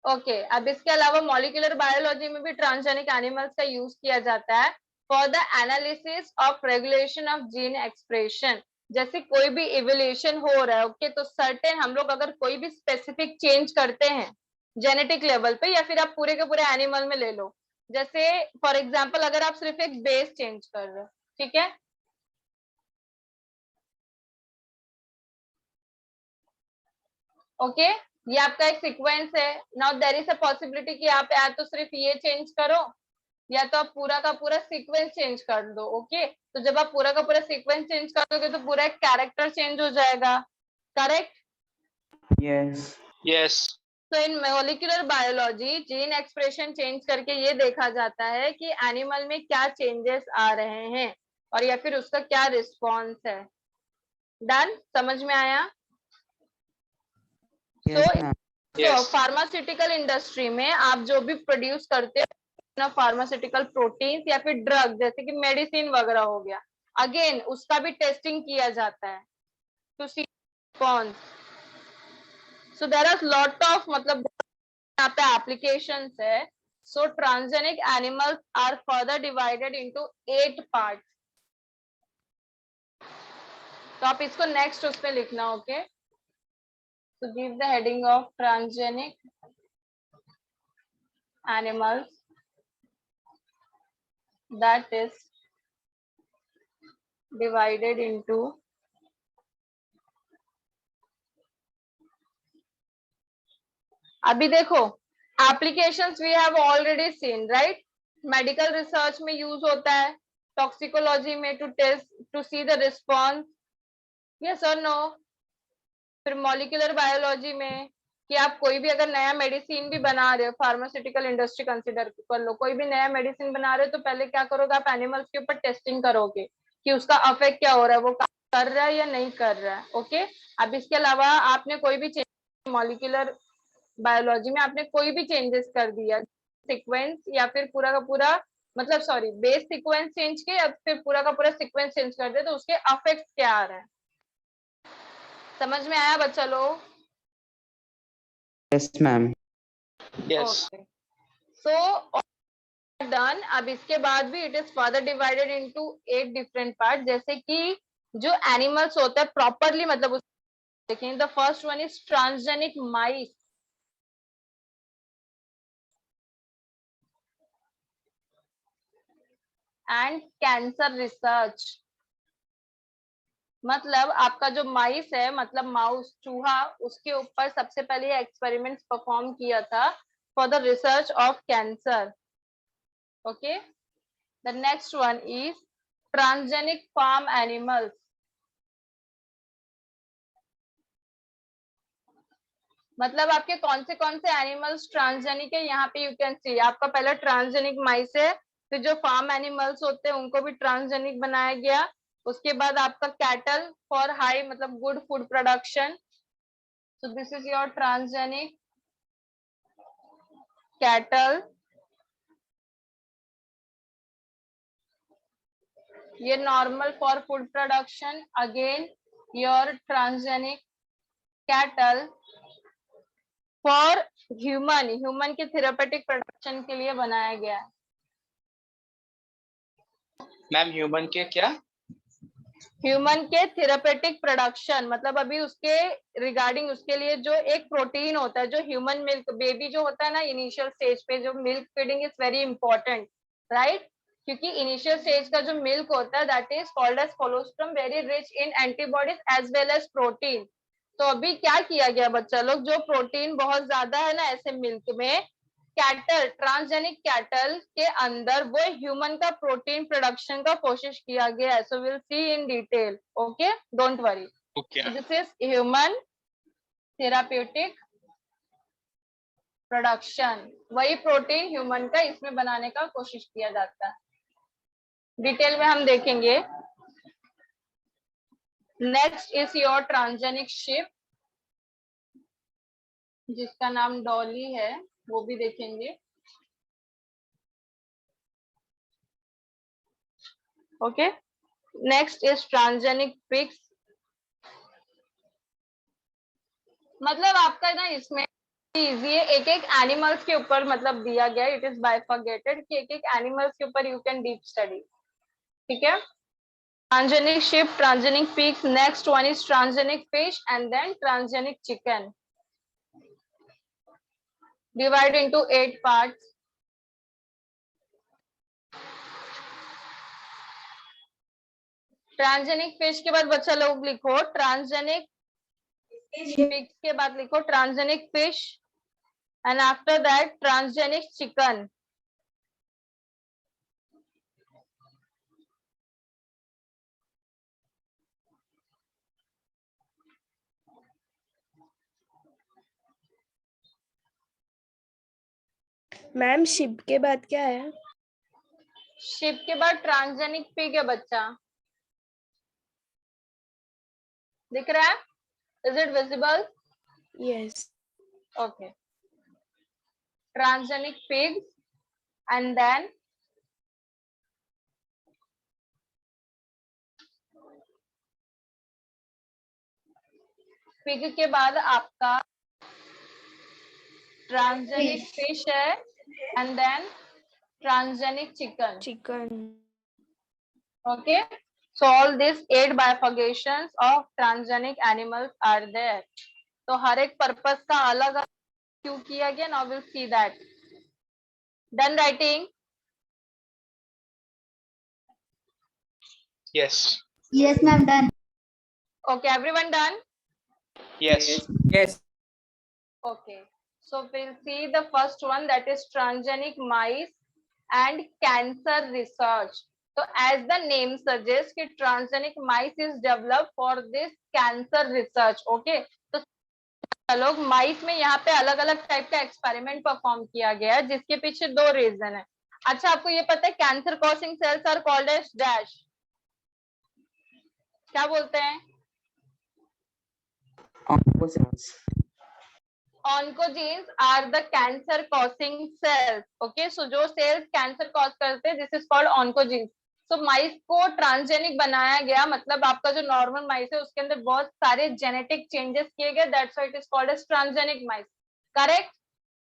ओके, अब इसके अलावा मॉलिक्यूलर बायोलॉजी में भी ट्रांसजेनिक एनिमल्स का यूज किया जाता है for the analysis of regulation of gene expression. जैसे कोई भी इवोल्यूशन हो रहा है, ओके, तो सर्टेन हम लोग अगर कोई भी स्पेसिफिक चेंज करते हैं जेनेटिक लेवल पे, या फिर आप पूरे के पूरे एनिमल में ले लो, जैसे फॉर एग्जांपल अगर आप सिर्फ एक बेस चेंज कर रहे हो, ठीक है, ओके, ये आपका एक सीक्वेंस है। Now there is a possibility कि आप या तो सिर्फ ये चेंज करो या तो आप पूरा का पूरा सीक्वेंस चेंज कर दो, ओके, तो जब आप पूरा का पूरा सीक्वेंस चेंज कर दोगे तो पूरा एक कैरेक्टर चेंज हो जाएगा, करेक्ट? Yes. Yes. तो in molecular biology gene expression change करके ये देखा जाता है कि एनिमल में क्या चेंजेस आ रहे हैं और या फिर उसका क्या रिस्पॉन्स है। डन? समझ में आया? Yes, सो ma'am. Yes. फार्मास्यूटिकल इंडस्ट्री में आप जो भी प्रोड्यूस करते हो फार्मास्यूटिकल प्रोटीन या फिर ड्रग, जैसे कि मेडिसिन वगैरह हो गया, अगेन उसका भी टेस्टिंग किया जाता है to see response. So there are lot of, मतलब यहाँ पे एप्लीकेशंस है। So transgenic animals are further divided into 8 parts. तो आप इसको नेक्स्ट उस पे लिखना, okay. So give the heading of transgenic animals, that is divided into अभी देखो applications we have already seen, right? Medical research में यूज होता है, टॉक्सिकोलॉजी में to test to see the response, yes और नो। फिर मॉलिक्यूलर बायोलॉजी में कि आप कोई भी अगर नया मेडिसिन भी बना रहे हो, फार्मास्यूटिकल इंडस्ट्री कंसीडर कर लो, कोई भी नया मेडिसिन बना रहे हो तो पहले क्या करोगे, आप एनिमल्स के ऊपर टेस्टिंग करोगे कि उसका अफेक्ट क्या हो रहा है, वो कर रहा है या नहीं कर रहा है, ओके। अब इसके अलावा आपने कोई भी चेंज मॉलिक्यूलर बायोलॉजी में आपने कोई भी चेंजेस कर दिया, सीक्वेंस या फिर पूरा का पूरा, मतलब सॉरी, बेस सीक्वेंस चेंज किया या फिर पूरा का पूरा सीक्वेंस चेंज कर दे, तो उसके अफेक्ट क्या आ रहा है। समझ में आया बच्चा लोग? Yes, ma'am. Yes. Okay, so done. अब इसके बाद भी it is further divided into 8 different part, जैसे कि जो एनिमल्स होता है प्रॉपरली, मतलब देखिए, the first one is transgenic mice. And cancer research, मतलब आपका जो माइस है, मतलब माउस चूहा, उसके ऊपर सबसे पहले एक्सपेरिमेंट्स परफॉर्म किया था for the research of cancer, okay. The next one is transgenic farm animals, मतलब आपके कौन से एनिमल्स ट्रांसजेनिक है, यहाँ पे यू कैन सी आपका पहला ट्रांसजेनिक माइस है, फिर जो फार्म एनिमल्स होते हैं उनको भी ट्रांसजेनिक बनाया गया, उसके बाद आपका कैटल फॉर हाई, मतलब good food production, so this is your transgenic cattle. ये normal for food production, again your transgenic cattle for human के थेरापेटिक प्रोडक्शन के लिए बनाया गया है। मैम ह्यूमन के क्या? ह्यूमन के थेरापेटिक प्रोडक्शन, मतलब अभी उसके रिगार्डिंग उसके लिए जो एक प्रोटीन होता है, जो ह्यूमन मिल्क बेबी जो होता है ना इनिशियल स्टेज पे, जो milk feeding is very important, right? क्योंकि इनिशियल स्टेज का जो मिल्क होता है that is called as colostrum, very rich in antibodies as well as protein. तो अभी क्या किया गया बच्चा लोग, जो प्रोटीन बहुत ज्यादा है ना ऐसे मिल्क में, कैटल, ट्रांसजेनिक कैटल के अंदर वो ह्यूमन का प्रोटीन प्रोडक्शन का कोशिश किया गया है। So will see in detail, okay, don't worry. Okay this is human therapeutic production, वही प्रोटीन ह्यूमन का इसमें बनाने का कोशिश किया जाता है। डिटेल में हम देखेंगे। Next is your transgenic ship, जिसका नाम डॉली है, वो भी देखेंगे। Okay, next is transgenic pigs. मतलब आपका ना इसमें इजी है, एक एक एनिमल्स के ऊपर मतलब दिया गया, इट इज बाइफर्गेटेड कि एक एक एनिमल्स के ऊपर यू कैन डीप स्टडी, ठीक है। Transgenic sheep, transgenic pigs, next one is transgenic fish and then transgenic chicken, divide into 8 parts. ट्रांसजेनिक फिश के बाद बच्चा लोग लिखो ट्रांसजेनिक पिग्स, के बाद लिखो transgenic fish, and after that transgenic chicken. Ma'am ship के बाद क्या है? शिप के बाद ट्रांसजेनिक पिग है बच्चा, दिख रहा है? Is it visible? Yes. Okay. Transgenic pigs and then pig के बाद आपका ट्रांसजेनिक फिश है and then transgenic chicken. Chicken. Okay. So all these 8 bifurcations of transgenic animals are there. तो हर एक पर्पस का अलग क्यों किया गया? Now we'll see that. Done writing? yes Yes, ma'am, done. Okay, everyone done? yes Yes. Okay, so we'll see the first one, that is transgenic mice and cancer research. So as the name suggests कि transgenic mice is developed for this cancer research. Okay, तो चलो माइस में यहाँ पे अलग अलग टाइप का एक्सपेरिमेंट परफॉर्म किया गया है, जिसके पीछे 2 रीजन है। अच्छा, आपको ये पता है cancer causing cells are called as dash, क्या बोलते हैं? Oncogenes. Oncogenes are the cancer causing cells. Okay, so जो सेल्स कैंसर कॉज करते हैं, this is called oncogenes. So माइस को ट्रांसजेनिक बनाया गया, मतलब आपका जो नॉर्मल माइस है उसके अंदर बहुत सारे जेनेटिक चेंजेस किए गए, that's why it is called as transgenic mice. Correct?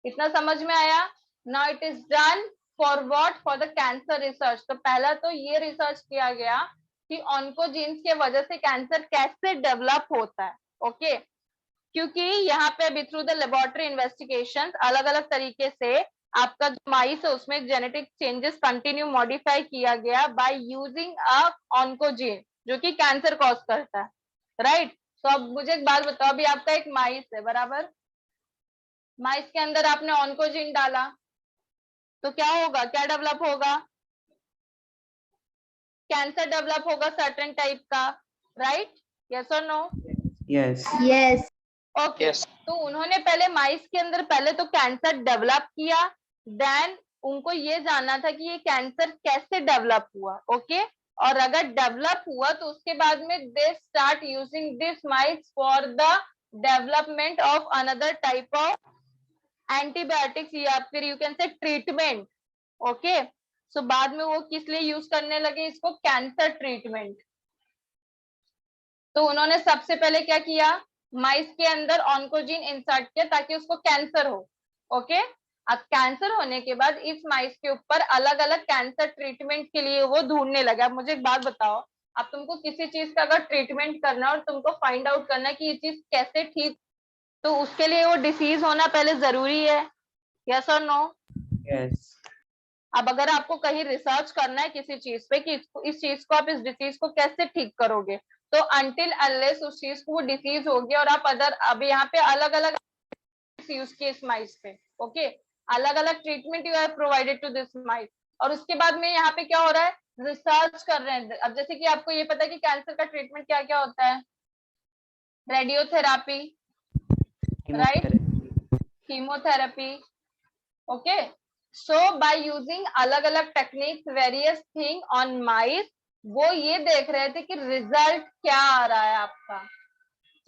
इतना समझ में आया? Now it is done for what? For the cancer research. तो पहला तो ये रिसर्च किया गया कि ऑन्कोजीन्स के वजह से कैंसर कैसे डेवलप होता है। ओके, क्योंकि यहाँ पे अभी थ्रू द लेबोरेटरी इन्वेस्टिगेशन अलग अलग तरीके से आपका जो माइस है उसमें जेनेटिक चेंजेस कंटिन्यू मॉडिफाई किया गया बाय यूजिंग अ ऑन्कोजीन जो कि कैंसर कॉज करता है, राइट? तो अब मुझे एक बात बताओ, अभी आपका एक माइस है, बराबर? माइस के अंदर आपने ऑन्कोजीन डाला तो क्या होगा? क्या डेवलप होगा? कैंसर डेवलप होगा सर्टेन टाइप का, राइट? यस और no? Yes. Yes. Okay, Yes. तो उन्होंने पहले माइस के अंदर पहले तो कैंसर डेवलप किया, देन उनको ये जानना था कि ये कैंसर कैसे डेवलप हुआ। ओके, और अगर डेवलप हुआ तो उसके बाद में they start using this mice for the development of another type of antibiotics या फिर you can say treatment. Okay, so बाद में वो किस लिए यूज करने लगे इसको? Cancer treatment. तो उन्होंने सबसे पहले क्या किया? माइस के अंदर ऑन्कोजीन इंसर्ट किया ताकि उसको कैंसर हो। ओके, अब कैंसर होने के बाद इस माइस के ऊपर अलग अलग कैंसर ट्रीटमेंट के लिए वो ढूंढने लगा। अब मुझे एक बात बताओ, अब तुमको किसी चीज का अगर ट्रीटमेंट करना है और तुमको फाइंड आउट करना है कि ये चीज कैसे ठीक, तो उसके लिए वो डिसीज होना पहले जरूरी है, यस और नो? Yes. अब अगर आपको कहीं रिसर्च करना है किसी चीज पे कि इस चीज को आप इस डिसीज को कैसे ठीक करोगे, तो अनटिल अनलेस उस चीज को वो डिसीज होगी और आप अदर, अब यहाँ पे अलग अलग यूज किए इस माइस पे, ओके, अलग अलग treatment you have provided to this mice, और उसके बाद में यहाँ पे क्या हो रहा है, रिसर्च कर रहे हैं। अब जैसे कि आपको ये पता है कि कैंसर का ट्रीटमेंट क्या क्या होता है, radiotherapy, right, Chemotherapy. Chemotherapy, okay. So by using अलग अलग टेक्निक्स, वेरियस थिंग ऑन माइस, वो ये देख रहे थे कि रिजल्ट क्या आ रहा है आपका,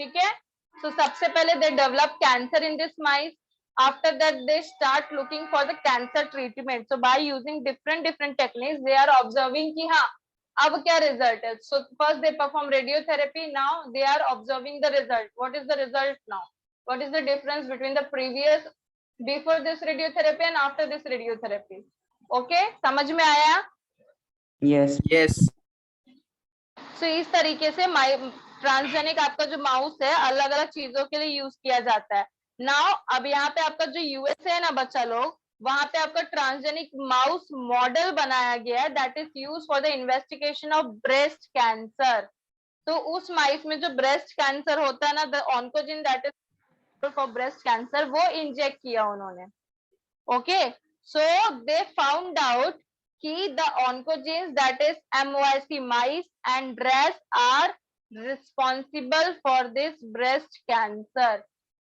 ठीक है। सो सबसे पहले they develop cancer in this mice, after that they start looking for the cancer treatment, so by using different techniques they are observing कि हाँ अब क्या result है। so first they perform radiotherapy, now they are observing the result, what is the result now, what is the difference between the previous, before this radiotherapy and after this radiotherapy, okay, समझ में आया? Yes. Yes. सो इस तरीके से ट्रांसजेनिक आपका जो माउस है अलग अलग चीजों के लिए यूज किया जाता है। नाउ अब यहाँ पे आपका जो यूएसए है ना बच्चा लोग, वहां पे आपका ट्रांसजेनिक माउस मॉडल बनाया गया है, that is use for the investigation of breast cancer. तो उस माइस में जो ब्रेस्ट कैंसर होता है ना, the oncogene that is for breast cancer, वो इंजेक्ट किया उन्होंने, okay. So they found out कि the oncogenes that is MYC mice and rats are responsible for this breast cancer.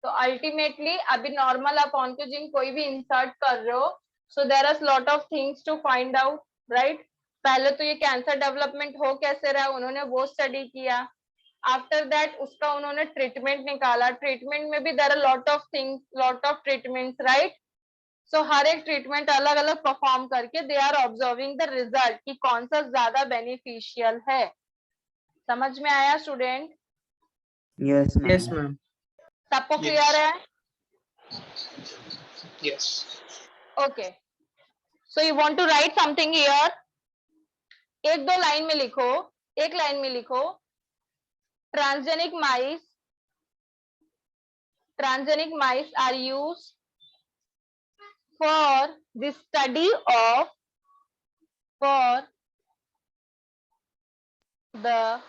तो अल्टीमेटली अभी नॉर्मल आप ऑन्कोजीन कोई भी इंसर्ट कर रहे हो, so there are lot of things to find out, right. पहले तो ये कैंसर डेवलपमेंट हो कैसे रहा है उन्होंने वो स्टडी किया, आफ्टर दैट उसका उन्होंने ट्रीटमेंट निकाला, ट्रीटमेंट में भी there are lot of things, lot of treatments, right. So हर एक ट्रीटमेंट अलग अलग परफॉर्म करके they are observing the result कि कौन सा ज्यादा बेनिफिशियल है। समझ में आया student? Yes, ma'am. Yes, ma'am. सबको क्लियर है? Yes. Okay, so you want to write something here, एक दो लाइन में लिखो, एक लाइन में लिखो, transgenic mice are used for the study of, for the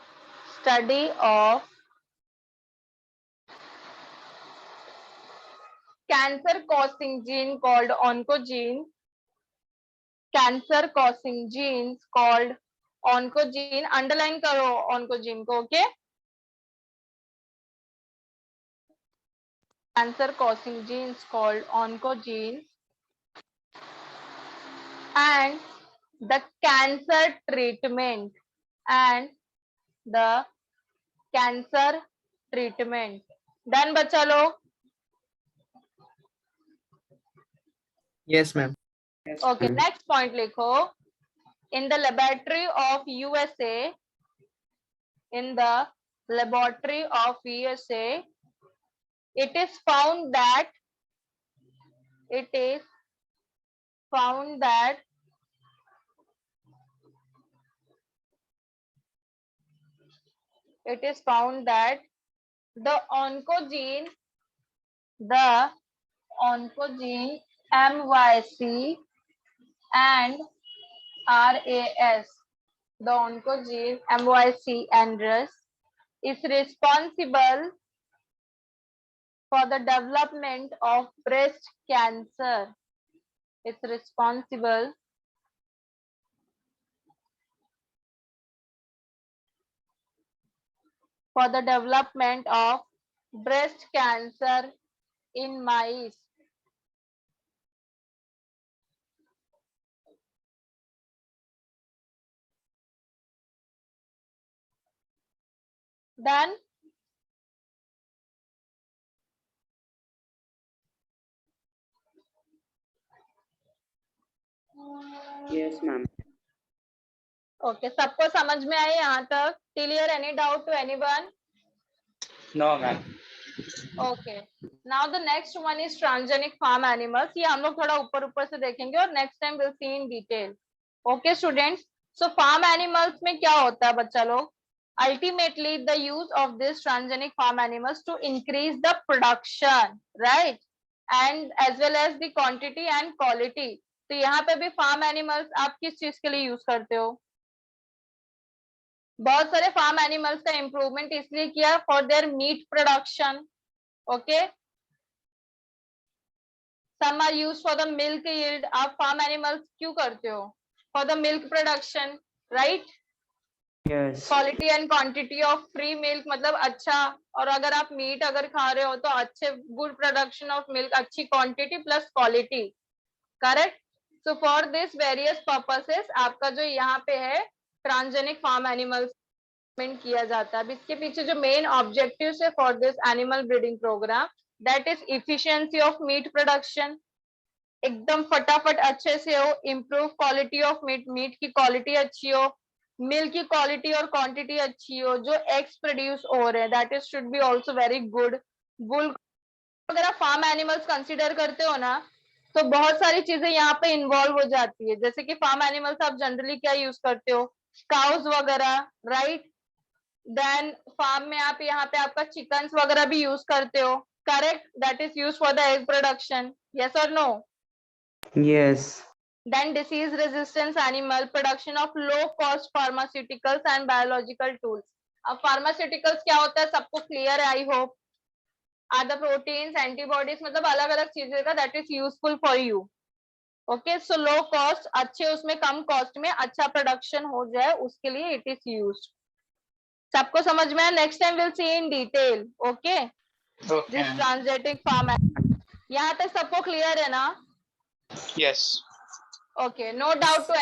study of cancer causing gene called oncogene, cancer causing genes called oncogene, underline करो oncogene को, okay, cancer causing genes called oncogenes, and the cancer treatment, and the cancer treatment, done बच्चा लोग? Yes, ma'am. Yes, Okay, ma'am. next point लिखो, in the laboratory of USA, in the laboratory of USA, it is found that, it is found that it is found that the oncogene MYC and RAS, the oncogene MYC and RAS is responsible for the development of breast cancer. It's responsible for the development of breast cancer in mice. Done? Yes, ma'am. Okay, सबको समझ में आए यहाँ तक? Clear? Any doubt to anyone? No, ma'am. Okay. Now the next one is transgenic farm animals. ये हम लोग थोड़ा ऊपर ऊपर से देखेंगे और next time we'll see in detail. Okay, students. So farm animals में क्या होता है बच्चा लोग? Ultimately, the use of this transgenic farm animals to increase the production, right? And as well as the quantity and quality. तो यहाँ पे भी farm animals आप किस चीज के लिए use करते हो? बहुत सारे फार्म एनिमल्स का इम्प्रूवमेंट इसलिए किया for their meat production. Okay, some are used for the milk yield. आप फार्म एनिमल्स क्यों करते हो? For the milk production, right? Yes. Quality and quantity of free milk, मतलब अच्छा. और अगर आप मीट अगर खा रहे हो तो अच्छे गुड प्रोडक्शन ऑफ मिल्क, अच्छी quantity plus quality. Correct. So for this various purposes आपका जो यहाँ पे है ट्रांसजेनिक फार्म एनिमल्स किया जाता है. अब इसके पीछे जो मेन ऑब्जेक्टिव है for this animal breeding program, that is efficiency of meat production. एकदम फटाफट अच्छे से हो. Improve quality of meat, meat की क्वालिटी अच्छी हो. मिल्क की क्वालिटी और क्वांटिटी अच्छी हो. जो एग्स प्रोड्यूस हो रहे हैं that is should be also very good. वुल अगर आप फार्म एनिमल्स कंसीडर करते हो ना तो बहुत सारी चीजें यहाँ पे इन्वॉल्व हो जाती है. जैसे कि फार्म एनिमल्स आप जनरली क्या यूज करते हो? काउस वगैरह, राइट? देन फार्म में आप यहाँ पे आपका चिकन्स वगैरह भी यूज करते हो. Correct. That is use for the egg production. Yes और no? Yes. Then disease resistance animal, production of low cost pharmaceuticals and biological tools. अब pharmaceuticals क्या होता है सबको क्लियर है I hope. Are the proteins, antibodies, मतलब अलग अलग चीजें का that is useful for you. Okay, so low cost, अच्छे उसमें कम कॉस्ट में अच्छा प्रोडक्शन हो जाए उसके लिए इट इज यूज्ड. सबको समझ में है? Next time will see in detail. Okay, Okay. This transgenic farm. यहाँ तक सबको क्लियर है ना? Yes. Okay, no doubt to